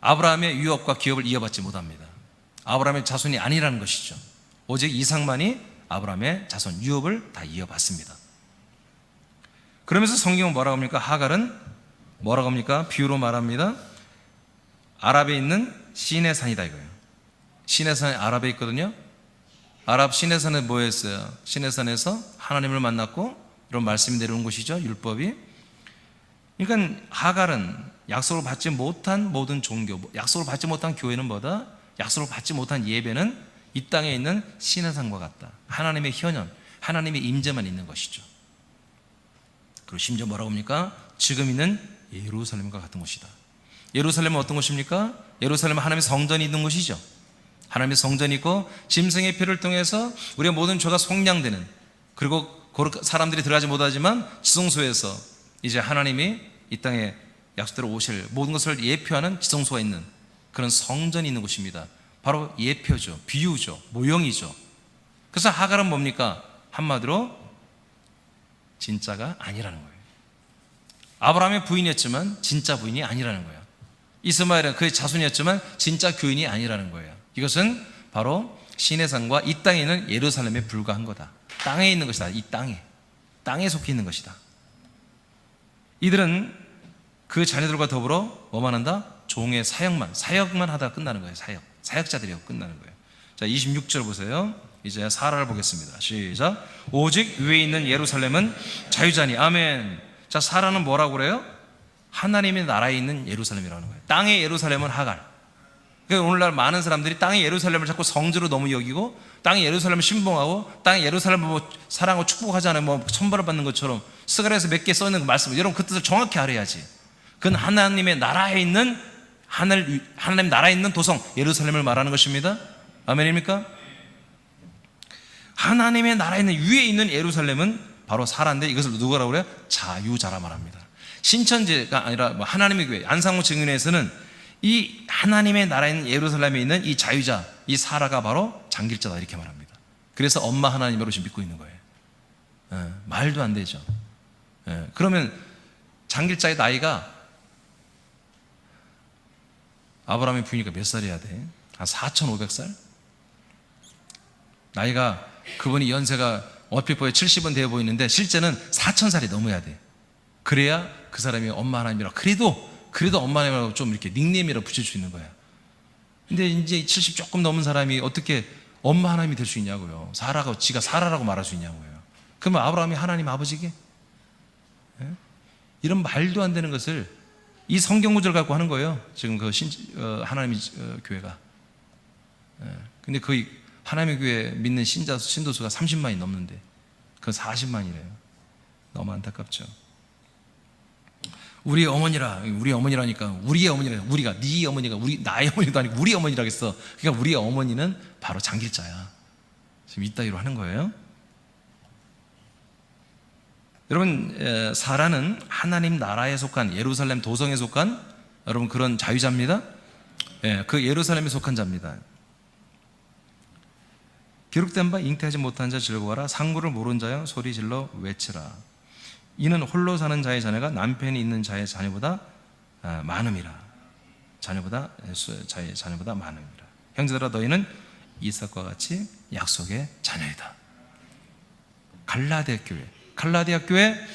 아브라함의 유업과 기업을 이어받지 못합니다. 아브라함의 자손이 아니라는 것이죠. 오직 이삭만이 아브라함의 자손 유업을 다 이어받습니다. 그러면서 성경은 뭐라고 합니까? 하갈은 뭐라고 합니까? 비유로 말합니다. 아랍에 있는 신의 산이다 이거예요. 신의 산이 아랍에 있거든요. 아랍 신의 산에 뭐 했어요? 신의 산에서 하나님을 만났고 이런 말씀이 내려온 것이죠. 율법이. 그러니까 하갈은 약속을 받지 못한 모든 종교, 약속을 받지 못한 교회는 뭐다? 약속을 받지 못한 예배는 이 땅에 있는 신의 산과 같다. 하나님의 현현, 하나님의 임재만 있는 것이죠. 그리고 심지어 뭐라고 합니까? 지금 있는 예루살렘과 같은 곳이다. 예루살렘은 어떤 곳입니까? 예루살렘은 하나님의 성전이 있는 곳이죠. 하나님의 성전이 있고 짐승의 피를 통해서 우리의 모든 죄가 속량되는, 그리고 사람들이 들어가지 못하지만 지성소에서 이제 하나님이 이 땅에 약속대로 오실 모든 것을 예표하는 지성소가 있는 그런 성전이 있는 곳입니다. 바로 예표죠, 비유죠, 모형이죠. 그래서 하갈은 뭡니까? 한마디로 진짜가 아니라는 거예요. 아브라함의 부인이었지만 진짜 부인이 아니라는 거예요. 이스마엘은 그의 자손이었지만 진짜 교인이 아니라는 거예요. 이것은 바로 신의 산과 이 땅에 있는 예루살렘에 불과한 거다. 땅에 있는 것이다. 이 땅에 속해 있는 것이다. 이들은 그 자녀들과 더불어 뭐만 한다? 종의 사역만 하다가 끝나는 거예요. 사역자들이요 끝나는 거예요. 자, 26절 보세요. 이제 사라를 보겠습니다. 시작. 오직 위에 있는 예루살렘은 자유자니. 아멘. 자, 사라는 뭐라고 그래요? 하나님의 나라에 있는 예루살렘이라는 거예요. 땅의 예루살렘은 하갈. 그러니까 오늘날 많은 사람들이 땅의 예루살렘을 자꾸 성지로 너무 여기고 땅의 예루살렘을 신봉하고 땅의 예루살렘을 뭐 사랑하고 축복하잖아요. 뭐 천벌을 받는 것처럼 스가랴에서 몇 개 써있는 그 말씀, 여러분 그 뜻을 정확히 알아야지. 그건 하나님의 나라에 있는 하나님 나라에 있는 도성 예루살렘을 말하는 것입니다. 아멘입니까? 하나님의 나라에 있는 위에 있는 예루살렘은 바로 사라인데 이것을 누구라고 그래요? 자유자라 말합니다. 신천지가 아니라 뭐 하나님의 교회 안상호 증인회에서는 이 하나님의 나라에 있는 예루살렘에 있는 이 자유자, 이 사라가 바로 장길자다 이렇게 말합니다. 그래서 엄마 하나님으로 지금 믿고 있는 거예요. 말도 안 되죠. 그러면 장길자의 나이가 아브라함의 부인이니까 몇 살이어야 돼? 한 4,500살? 나이가 그분이 연세가 얼핏 보여 70은 되어 보이는데 실제는 4,000살이 넘어야 돼. 그래야 그 사람이 엄마 하나님이라고 그래도 엄마 하나님이라고 좀 이렇게 닉네임이라고 붙일 수 있는 거야. 근데 이제 70 조금 넘은 사람이 어떻게 엄마 하나님이 될 수 있냐고요. 지가 사라라고 말할 수 있냐고요. 그러면 아브라함이 하나님 아버지게? 이런 말도 안 되는 것을 이 성경 구절을 갖고 하는 거예요. 지금 그 하나님의 교회가. 근데 그 하나님의 교회 믿는 신도수가 30만이 넘는데 그건 40만이래요. 너무 안타깝죠. 우리 어머니라, 우리 어머니라니까, 우리의 어머니라, 우리가, 네 어머니가, 나의 어머니도 아니고 우리 어머니라겠어. 그러니까 우리의 어머니는 바로 장길자야. 지금 이따위로 하는 거예요. 여러분, 사라는 하나님 나라에 속한, 예루살렘 도성에 속한 여러분 그런 자유자입니다. 그 예루살렘에 속한 자입니다. 기록된 바 잉태하지 못한 자 즐거워라. 상구를 모른 자여 소리 질러 외치라. 이는 홀로 사는 자의 자녀가 남편이 있는 자의 자녀보다 많음이라. 자의 자녀보다 많음이라. 형제들아, 너희는 이삭과 같이 약속의 자녀이다. 갈라디아 교회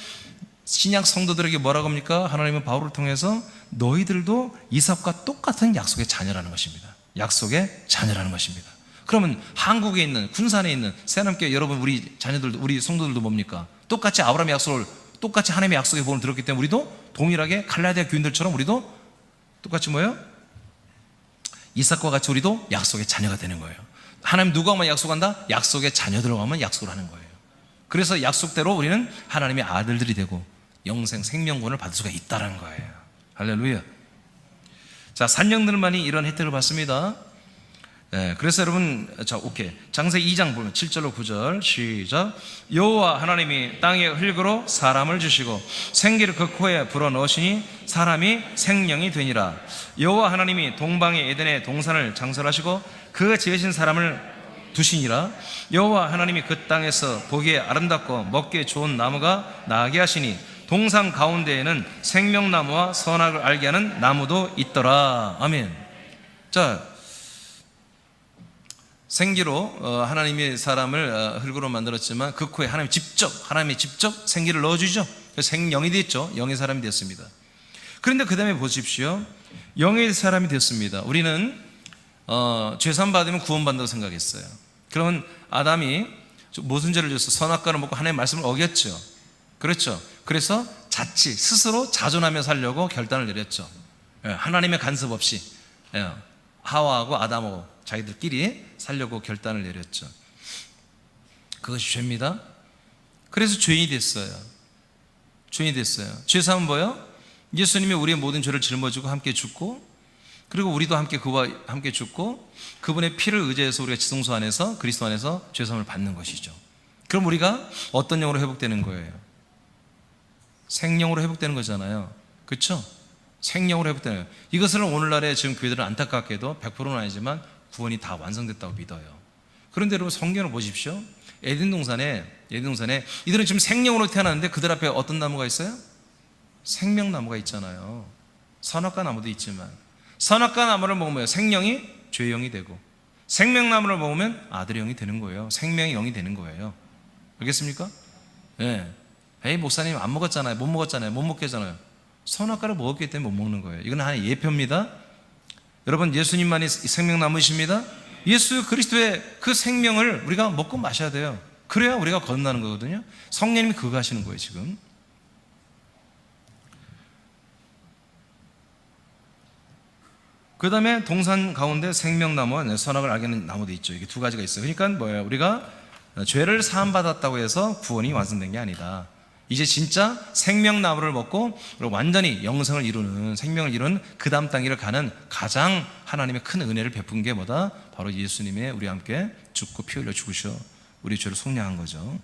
신약 성도들에게 뭐라고 합니까? 하나님은 바울을 통해서 너희들도 이삭과 똑같은 약속의 자녀라는 것입니다. 약속의 자녀라는 것입니다. 그러면 한국에 있는, 군산에 있는 새남교회 여러분, 우리 자녀들도, 우리 성도들도 뭡니까? 똑같이 아브라함의 약속을, 똑같이 하나님의 약속의 복음을 들었기 때문에 우리도 동일하게 갈라디아 교인들처럼 우리도 똑같이 뭐예요? 이삭과 같이 우리도 약속의 자녀가 되는 거예요. 하나님 누구하고만 약속한다? 약속의 자녀들하고만 약속을 하는 거예요. 그래서 약속대로 우리는 하나님의 아들들이 되고 영생 생명권을 받을 수가 있다는 거예요. 할렐루야. 자, 산령들만이 이런 혜택을 받습니다. 그래서 여러분, 오케이. 창세기 2장 보면 7절로 9절 시작. 여호와 하나님이 땅의 흙으로 사람을 주시고 생기를 그 코에 불어넣으시니 사람이 생명이 되니라. 여호와 하나님이 동방의 에덴의 동산을 장설하시고 그 지으신 사람을 두시니라. 여호와 하나님이 그 땅에서 보기에 아름답고 먹기에 좋은 나무가 나게 하시니 동산 가운데에는 생명나무와 선악을 알게 하는 나무도 있더라. 아멘. 자, 생기로 하나님이 사람을 흙으로 만들었지만 그 코에 하나님이 직접 생기를 넣어주죠. 생명이 됐죠. 영의 사람이 됐습니다. 그런데 그 다음에 보십시오. 영의 사람이 됐습니다. 우리는 죄산 받으면 구원받는다고 생각했어요. 그러면 아담이 무슨 죄를 졌어? 선악과를 먹고 하나님의 말씀을 어겼죠. 그렇죠. 그래서 스스로 자존하며 살려고 결단을 내렸죠. 하나님의 간섭 없이 하와하고 아담하고 자기들끼리 살려고 결단을 내렸죠. 그것이 죄입니다. 그래서 죄인이 됐어요. 죄사함은 뭐예요? 예수님이 우리의 모든 죄를 짊어지고 함께 죽고, 그리고 우리도 함께 그와 함께 죽고 그분의 피를 의지해서 우리가 지성소 안에서, 그리스도 안에서 죄사함을 받는 것이죠. 그럼 우리가 어떤 영으로 회복되는 거예요? 생명으로 회복되는 거잖아요. 그렇죠? 생명으로 회복되는 거예요. 이것을 오늘날에 지금 교회들은 안타깝게도 100%는 아니지만 구원이 다 완성됐다고 믿어요. 그런데 여러분, 성경을 보십시오. 에덴 동산에 이들은 지금 생명으로 태어났는데 그들 앞에 어떤 나무가 있어요? 생명나무가 있잖아요. 선악과 나무도 있지만, 선악과 나무를 먹으면 생명이 죄의 영이 되고, 생명나무를 먹으면 아들의 영이 되는 거예요. 생명의 영이 되는 거예요. 알겠습니까? 에이, 목사님 안 먹었잖아요. 못 먹게 하잖아요. 선악과를 먹었기 때문에 못 먹는 거예요. 이건 하나의 예표입니다. 여러분, 예수님만이 생명나무이십니다. 예수 그리스도의 그 생명을 우리가 먹고 마셔야 돼요. 그래야 우리가 거듭나는 거거든요. 성령님이 그거 하시는 거예요. 지금 그 다음에 동산 가운데 생명나무와 선악을 알게 하는 나무도 있죠. 이게 두 가지가 있어요. 그러니까 뭐예요? 우리가 죄를 사함받았다고 해서 구원이 완성된 게 아니다. 이제 진짜 생명나무를 먹고 완전히 영생을 이루는, 생명을 이루는 그 다음 단계를 가는 가장 하나님의 큰 은혜를 베푼 게 뭐다? 바로 예수님의 우리와 함께 죽고 피 흘려 죽으셔 우리 죄를 속량한 거죠.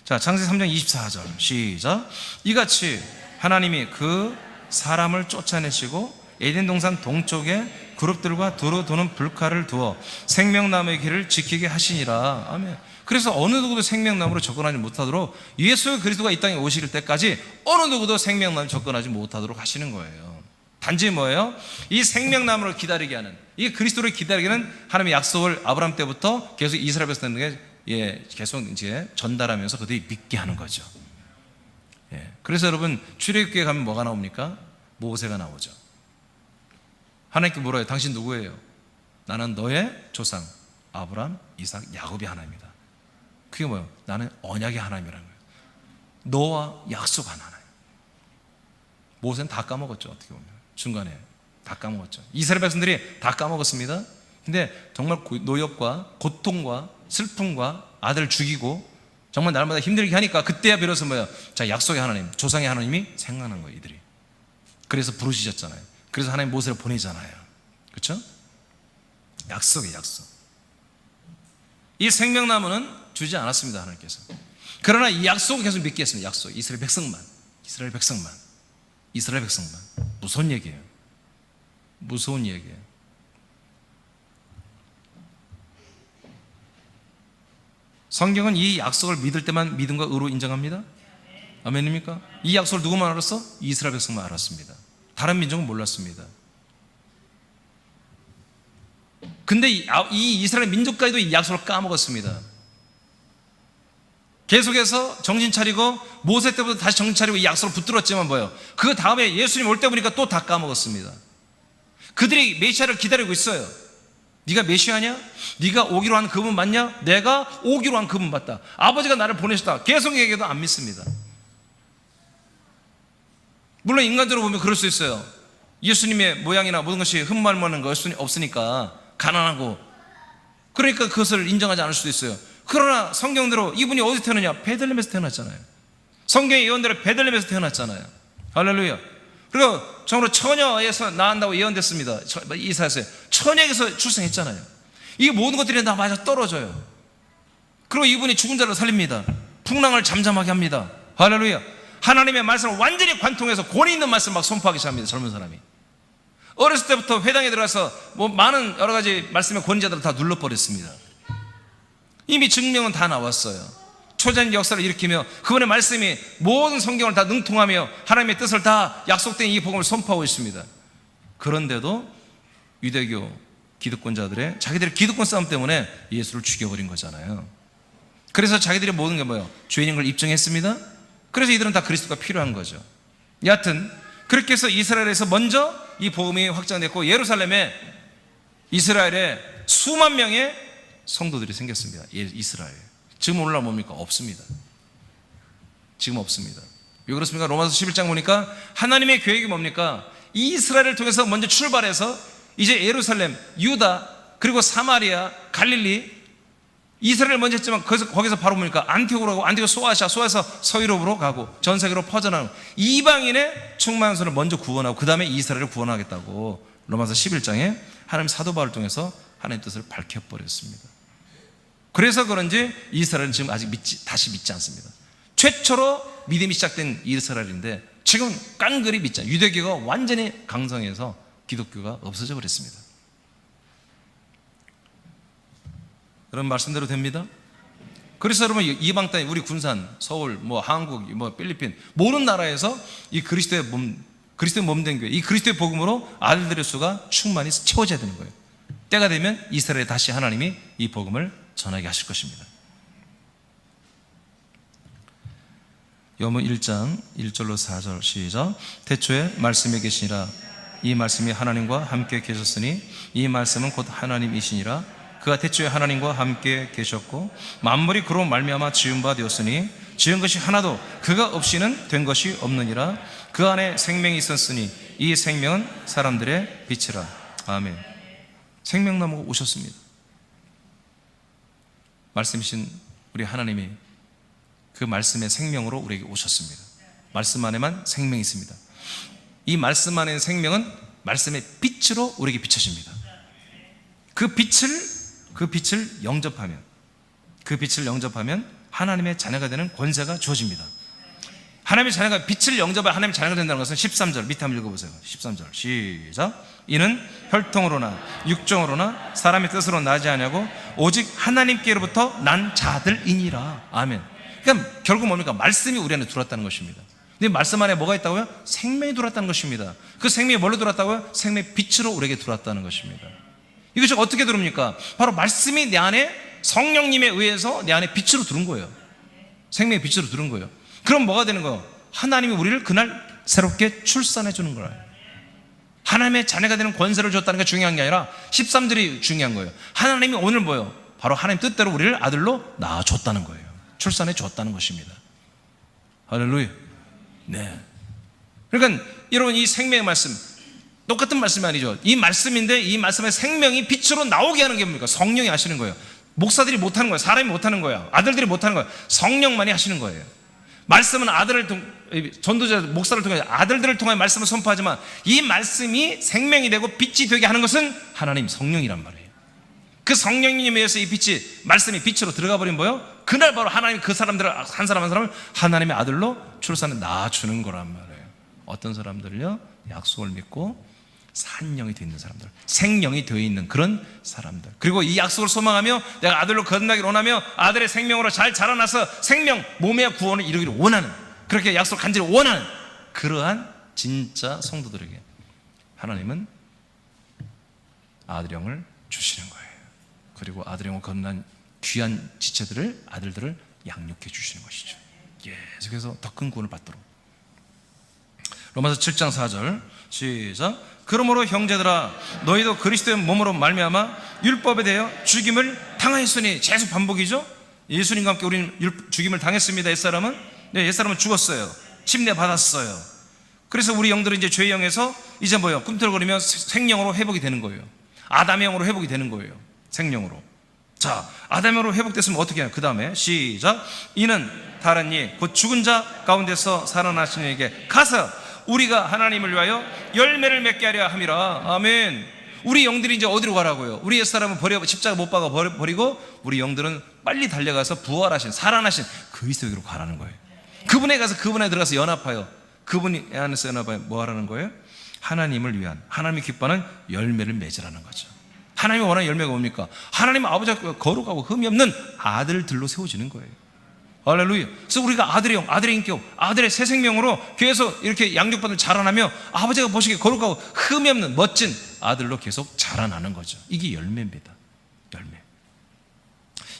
자, 창세기 3장 24절 시작. 이같이 하나님이 그 사람을 쫓아내시고 에덴 동산 동쪽에 그룹들과 두루 도는 불칼을 두어 생명나무의 길을 지키게 하시니라. 아멘. 그래서 어느 누구도 생명나무로 접근하지 못하도록, 예수 그리스도가 이 땅에 오실 때까지 어느 누구도 생명나무로 접근하지 못하도록 하시는 거예요. 단지 뭐예요? 이 생명나무를 기다리게 하는, 이 그리스도를 기다리게 하는 하나님의 약속을 아브라함 때부터 계속 이스라엘 백성들에게 계속 이제 전달하면서 그들이 믿게 하는 거죠. 그래서 여러분, 출애굽기에 가면 뭐가 나옵니까? 모세가 나오죠. 하나님께 물어요. 당신 누구예요? 나는 너의 조상 아브라함, 이삭, 야곱이 하나님이다. 그게 뭐예요? 나는 언약의 하나님이라는 거예요. 너와 약속한 하나님. 모세는 다 까먹었죠. 어떻게 보면 중간에 다 까먹었죠. 이스라엘 백성들이 다 까먹었습니다. 근데 정말 노역과 고통과 슬픔과 아들을 죽이고 정말 날마다 힘들게 하니까 그때야 비로소 뭐예요? 자, 약속의 하나님, 조상의 하나님이 생각난 거예요. 이들이 그래서 부르시셨잖아요. 그래서 하나님 모세를 보내잖아요. 그렇죠? 약속이에요, 약속. 이 생명나무는 주지 않았습니다, 하나님께서. 그러나 이 약속을 계속 믿게 했습니다. 약속. 이스라엘 백성만. 무서운 얘기예요. 무서운 얘기예요. 성경은 이 약속을 믿을 때만 믿음과 의로 인정합니다. 아멘입니까? 이 약속을 누구만 알았어? 이스라엘 백성만 알았습니다. 다른 민족은 몰랐습니다. 근데 이 이스라엘 민족까지도 이 약속을 까먹었습니다. 계속해서 정신 차리고 모세 때부터 다시 정신 차리고 이 약속을 붙들었지만 뭐예요? 그 다음에 예수님 올 때 보니까 또 다 까먹었습니다. 그들이 메시아를 기다리고 있어요. 네가 메시아냐? 네가 오기로 한 그분 맞냐? 내가 오기로 한 그분 맞다. 아버지가 나를 보내셨다. 계속 얘기해도 안 믿습니다. 물론 인간적으로 보면 그럴 수 있어요. 예수님의 모양이나 모든 것이 흠말모는 것이 없으니까 가난하고, 그러니까 그것을 인정하지 않을 수도 있어요. 그러나 성경대로 이분이 어디서 태어났냐? 베들레헴에서 태어났잖아요. 성경의 예언대로 베들레헴에서 태어났잖아요. 할렐루야. 그리고 정말로 처녀에서 낳는다고 예언됐습니다. 이사야서에 처녀에서 출생했잖아요. 이 모든 것들이 다 맞아 떨어져요. 그리고 이분이 죽은 자를 살립니다. 풍랑을 잠잠하게 합니다. 할렐루야. 하나님의 말씀을 완전히 관통해서 권위 있는 말씀을 막 선포하기 시작합니다. 젊은 사람이 어렸을 때부터 회당에 들어가서 많은 여러 가지 말씀의 권위자들을 다 눌러버렸습니다. 이미 증명은 다 나왔어요. 초자연 역사를 일으키며 그분의 말씀이 모든 성경을 다 능통하며 하나님의 뜻을 다 약속된 이 복음을 선포하고 있습니다. 그런데도 유대교 기득권자들의 자기들의 기득권 싸움 때문에 예수를 죽여버린 거잖아요. 그래서 자기들이 모든 게 뭐예요? 죄인인 걸 입증했습니다. 그래서 이들은 다 그리스도가 필요한 거죠. 여하튼 그렇게 해서 이스라엘에서 먼저 이 복음이 확장됐고 예루살렘에 이스라엘에 수만 명의 성도들이 생겼습니다. 이스라엘. 지금 오늘날 뭡니까? 없습니다. 지금 없습니다. 왜 그렇습니까? 로마서 11장 보니까 하나님의 계획이 뭡니까? 이스라엘을 통해서 먼저 출발해서 이제 예루살렘, 유다, 그리고 사마리아, 갈릴리, 이스라엘을 먼저 했지만 거기서 바로 보니까 안티오크로 가고 안티오크 소아시아, 서유럽으로 가고 전 세계로 퍼져나가는 이방인의 충만한 손을 먼저 구원하고 그 다음에 이스라엘을 구원하겠다고 로마서 11장에 하나님 사도 바울을 통해서 하나님의 뜻을 밝혀버렸습니다. 그래서 그런지 이스라엘은 지금 아직 다시 믿지 않습니다. 최초로 믿음이 시작된 이스라엘인데 지금 깡그리 믿지 않아요. 유대교가 완전히 강성해서 기독교가 없어져 버렸습니다. 여러분 말씀대로 됩니다. 그래서 여러분 이방 땅에 우리 군산, 서울, 한국, 필리핀 모든 나라에서 이 그리스도의 몸된 교회, 이 그리스도의 복음으로 아들들의 수가 충만히 채워져야 되는 거예요. 때가 되면 이스라엘에 다시 하나님이 이 복음을 전하게 하실 것입니다. 요한복음 1장 1절로 4절 시작. 태초에 말씀이 계시니라. 이 말씀이 하나님과 함께 계셨으니 이 말씀은 곧 하나님이시니라. 그가 태초에 하나님과 함께 계셨고 만물이 그로 말미암아 지은 바 되었으니 지은 것이 하나도 그가 없이는 된 것이 없느니라. 그 안에 생명이 있었으니 이 생명은 사람들의 빛이라. 아멘. 생명나무가 오셨습니다. 말씀이신 우리 하나님이 그 말씀의 생명으로 우리에게 오셨습니다. 말씀 안에만 생명이 있습니다. 이 말씀 안에 생명은 말씀의 빛으로 우리에게 비춰집니다. 그 빛을 영접하면 하나님의 자녀가 되는 권세가 주어집니다. 하나님의 자녀가 빛을 영접하여 하나님의 자녀가 된다는 것은 13절 밑에 한번 읽어보세요. 13절 시작. 이는 혈통으로나 육정으로나 사람의 뜻으로 나지 아니하고 오직 하나님께로부터 난 자들이니라. 아멘. 그러니까 결국 뭡니까? 말씀이 우리 안에 들어왔다는 것입니다. 근데 말씀 안에 뭐가 있다고요? 생명이 들어왔다는 것입니다. 그 생명이 뭘로 들어왔다고요? 생명의 빛으로 우리에게 들어왔다는 것입니다. 이것이 어떻게 들어옵니까? 바로 말씀이 내 안에 성령님에 의해서 내 안에 빛으로 들은 거예요. 생명의 빛으로 들은 거예요. 그럼 뭐가 되는 거예요? 하나님이 우리를 그날 새롭게 출산해 주는 거예요. 하나님의 자녀가 되는 권세를 줬다는 게 중요한 게 아니라 13절이 중요한 거예요. 하나님이 오늘 뭐예요? 바로 하나님 뜻대로 우리를 아들로 낳아줬다는 거예요. 출산해 줬다는 것입니다. 할렐루야. 네. 그러니까 여러분 이 생명의 말씀 똑같은 말씀이 아니죠. 이 말씀인데 이 말씀의 생명이 빛으로 나오게 하는 게 뭡니까? 성령이 하시는 거예요. 목사들이 못하는 거예요. 사람이 못하는 거예요. 아들들이 못하는 거예요. 성령만이 하시는 거예요. 말씀은 아들을 전도자 목사를 통해 아들들을 통해 말씀을 선포하지만 이 말씀이 생명이 되고 빛이 되게 하는 것은 하나님 성령이란 말이에요. 그 성령님에 의해서 이 빛이 말씀이 빛으로 들어가 버린 뭐예요? 그날 바로 하나님 그 사람들을 한 사람 한 사람을 하나님의 아들로 출산에 낳아주는 거란 말이에요. 어떤 사람들을요? 약속을 믿고 산영이 되어 있는 사람들, 생명이 되어 있는 그런 사람들, 그리고 이 약속을 소망하며 내가 아들로 거듭나기를 원하며 아들의 생명으로 잘 자라나서 생명 몸의 구원을 이루기를 원하는, 그렇게 약속을 간절히 원하는 그러한 진짜 성도들에게 하나님은 아들형을 주시는 거예요. 그리고 아들형을 거듭난 귀한 지체들을, 아들들을 양육해 주시는 것이죠. 계속해서 더 큰 구원을 받도록. 로마서 7장 4절 시작. 그러므로 형제들아 너희도 그리스도의 몸으로 말미암아 율법에 대하여 죽임을 당하였으니, 계속 반복이죠. 예수님과 함께 우리는 죽임을 당했습니다. 옛사람은 옛사람은 죽었어요. 침례 받았어요. 그래서 우리 영들은 이제 죄의 영에서 이제 뭐예요? 꿈틀거리며 생명으로 회복이 되는 거예요. 아담형으로 회복이 되는 거예요. 생명으로. 자, 아담형으로 회복됐으면 어떻게 해요? 그 다음에 시작. 이는 다른 이 곧 죽은 자 가운데서 살아나신 이에게 가서 우리가 하나님을 위하여 열매를 맺게 하려 함이라. 아멘. 우리 영들이 이제 어디로 가라고요? 우리 옛사람은 십자가 못 박아 버리고 우리 영들은 빨리 달려가서 부활하신 살아나신 그리스도에게로 가라는 거예요. 그분에 가서 그분에 들어가서 연합하여, 그분이 안에서 연합하여 뭐 하라는 거예요? 하나님을 위한, 하나님이 기뻐하는 열매를 맺으라는 거죠. 하나님이 원하는 열매가 뭡니까? 하나님 아버지가 거룩하고 흠이 없는 아들들로 세워지는 거예요. 할렐루야. 그래서 우리가 아들의 영, 아들의 인격, 아들의 새 생명으로 계속 이렇게 양육받을 자라나며 아버지가 보시기에 거룩하고 흠이 없는 멋진 아들로 계속 자라나는 거죠. 이게 열매입니다. 열매.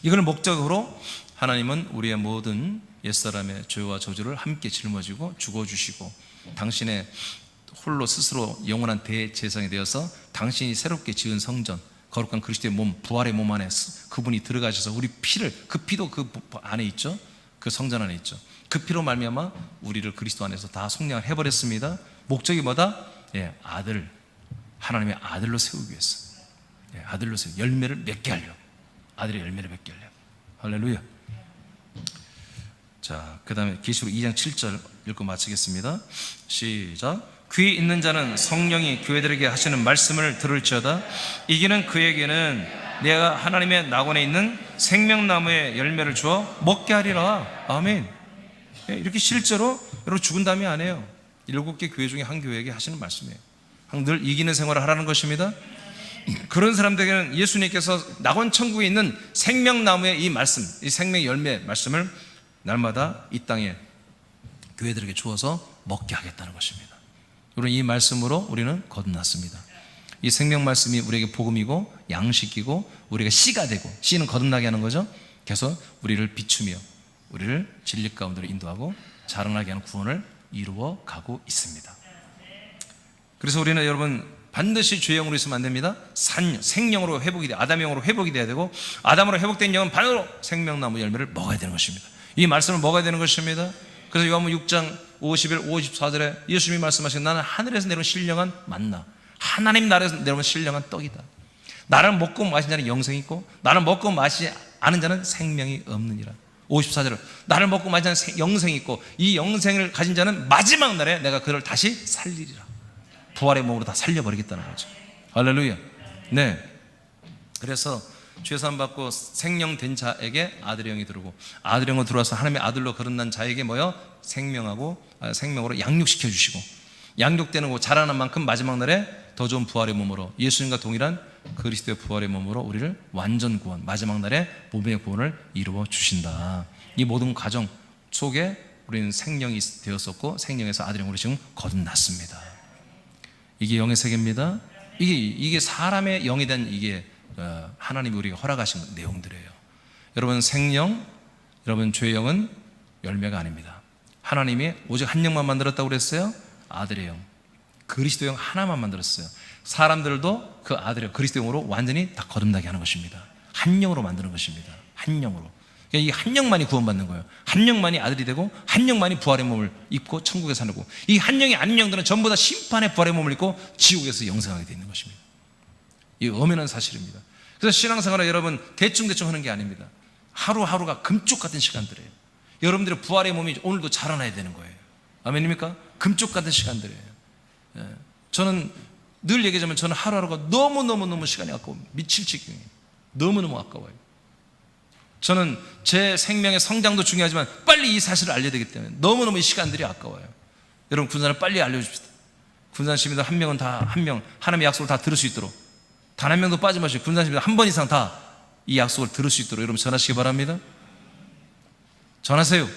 이걸 목적으로 하나님은 우리의 모든 옛사람의 죄와 저주를 함께 짊어지고 죽어주시고 당신의 홀로 스스로 영원한 대제사장이 되어서 당신이 새롭게 지은 성전, 거룩한 그리스도의 몸, 부활의 몸 안에 그분이 들어가셔서 우리 피를, 그 피도 그 안에 있죠. 그 성전 안에 있죠. 그 피로 말미암아 우리를 그리스도 안에서 다 속량을 해버렸습니다. 목적이 뭐다? 아들, 하나님의 아들로 세우기 위해서. 아들로 세우기, 열매를 맺게 하려. 아들의 열매를 맺게 하려. 할렐루야. 자, 그 다음에 계시록 2장 7절 읽고 마치겠습니다. 시작. 귀 있는 자는 성령이 교회들에게 하시는 말씀을 들을지어다. 이기는 그에게는 내가 하나님의 낙원에 있는 생명나무의 열매를 주어 먹게 하리라. 아멘. 이렇게 실제로 여러분 죽은 다음에 안 해요. 7개 교회 중에 한 교회에게 하시는 말씀이에요. 늘 이기는 생활을 하라는 것입니다. 그런 사람들에게는 예수님께서 낙원 천국에 있는 생명나무의 이 말씀, 이 생명 열매 말씀을 날마다 이 땅에 교회들에게 주어서 먹게 하겠다는 것입니다. 여러분, 이 말씀으로 우리는 거듭났습니다. 이 생명 말씀이 우리에게 복음이고 양식이고 우리가 씨가 되고, 씨는 거듭나게 하는 거죠. 계속 우리를 비추며 우리를 진리 가운데로 인도하고 자라나게 하는 구원을 이루어 가고 있습니다. 그래서 우리는 여러분 반드시 죄영으로 있으면 안 됩니다. 생명으로 회복이 돼, 아담형으로 회복이 돼야 되고, 아담으로 회복된 영은 바로 생명나무 열매를 먹어야 되는 것입니다. 이 말씀을 먹어야 되는 것입니다. 그래서 요한복음 6장 51, 54절에 예수님이 말씀하신, 나는 하늘에서 내려온 신령한 만나, 하나님 나라에서 내려온 신령한 떡이다. 나를 먹고 마신 자는 영생이 있고 나를 먹고 마시지 않은 자는 생명이 없느니라. 54절은 나를 먹고 마신 자는 영생이 있고 이 영생을 가진 자는 마지막 날에 내가 그를 다시 살리리라. 부활의 몸으로 다 살려버리겠다는 거죠. 할렐루야. 네. 그래서 죄사함 받고 생명된 자에게 아들의 영이 들어오고, 아들의 영으로 들어와서 하나님의 아들로 거듭난 자에게 뭐요? 생명으로 양육시켜 주시고, 양육되는 거 자라는 만큼 마지막 날에 더 좋은 부활의 몸으로, 예수님과 동일한 그리스도의 부활의 몸으로 우리를 완전 구원, 마지막 날에 몸의 구원을 이루어 주신다. 이 모든 과정 속에 우리는 생명이 되었었고 생명에서 아들의 영으로 지금 거듭났습니다. 이게 영의 세계입니다. 이게 사람의 영에 대한 이게 하나님이 우리가 허락하신 내용들이에요. 여러분, 생명, 여러분 죄의 영은 열매가 아닙니다. 하나님이 오직 한 영만 만들었다고 그랬어요. 아들의 영, 그리스도 영 하나만 만들었어요. 사람들도 그 아들의 그리스도 영으로 완전히 다 거듭나게 하는 것입니다. 한 영으로 만드는 것입니다. 한 영으로. 이 한 영만이 구원받는 거예요. 한 영만이 아들이 되고 한 영만이 부활의 몸을 입고 천국에 사는 거고, 이 한 영이 아닌 영들은 전부 다 심판의 부활의 몸을 입고 지옥에서 영생하게 되어 있는 것입니다. 이 엄연한 사실입니다. 그래서 신앙생활을 여러분 대충 하는 게 아닙니다. 하루하루가 금쪽 같은 시간들이에요. 여러분들의 부활의 몸이 오늘도 자라나야 되는 거예요. 아멘입니까? 금쪽 같은 시간들이에요. 예. 저는 늘 얘기하자면 저는 하루하루가 너무너무 시간이 아까워. 미칠 지경이에요. 너무너무 아까워요. 저는 제 생명의 성장도 중요하지만 빨리 이 사실을 알려야 되기 때문에 너무너무 이 시간들이 아까워요. 여러분, 군산을 빨리 알려줍시다. 군산 시민들 한 명은 다, 한 명, 하나님의 약속을 다 들을 수 있도록, 단 한 명도 빠짐없이 군산 시민들 한 번 이상 다 이 약속을 들을 수 있도록 여러분 전하시기 바랍니다. 전하세요.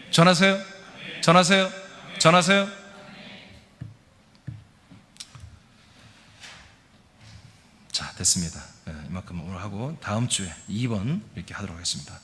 전하세요. 전하세요. 전하세요. 자, 됐습니다. 이만큼 오늘 하고 다음 주에 2번 이렇게 하도록 하겠습니다.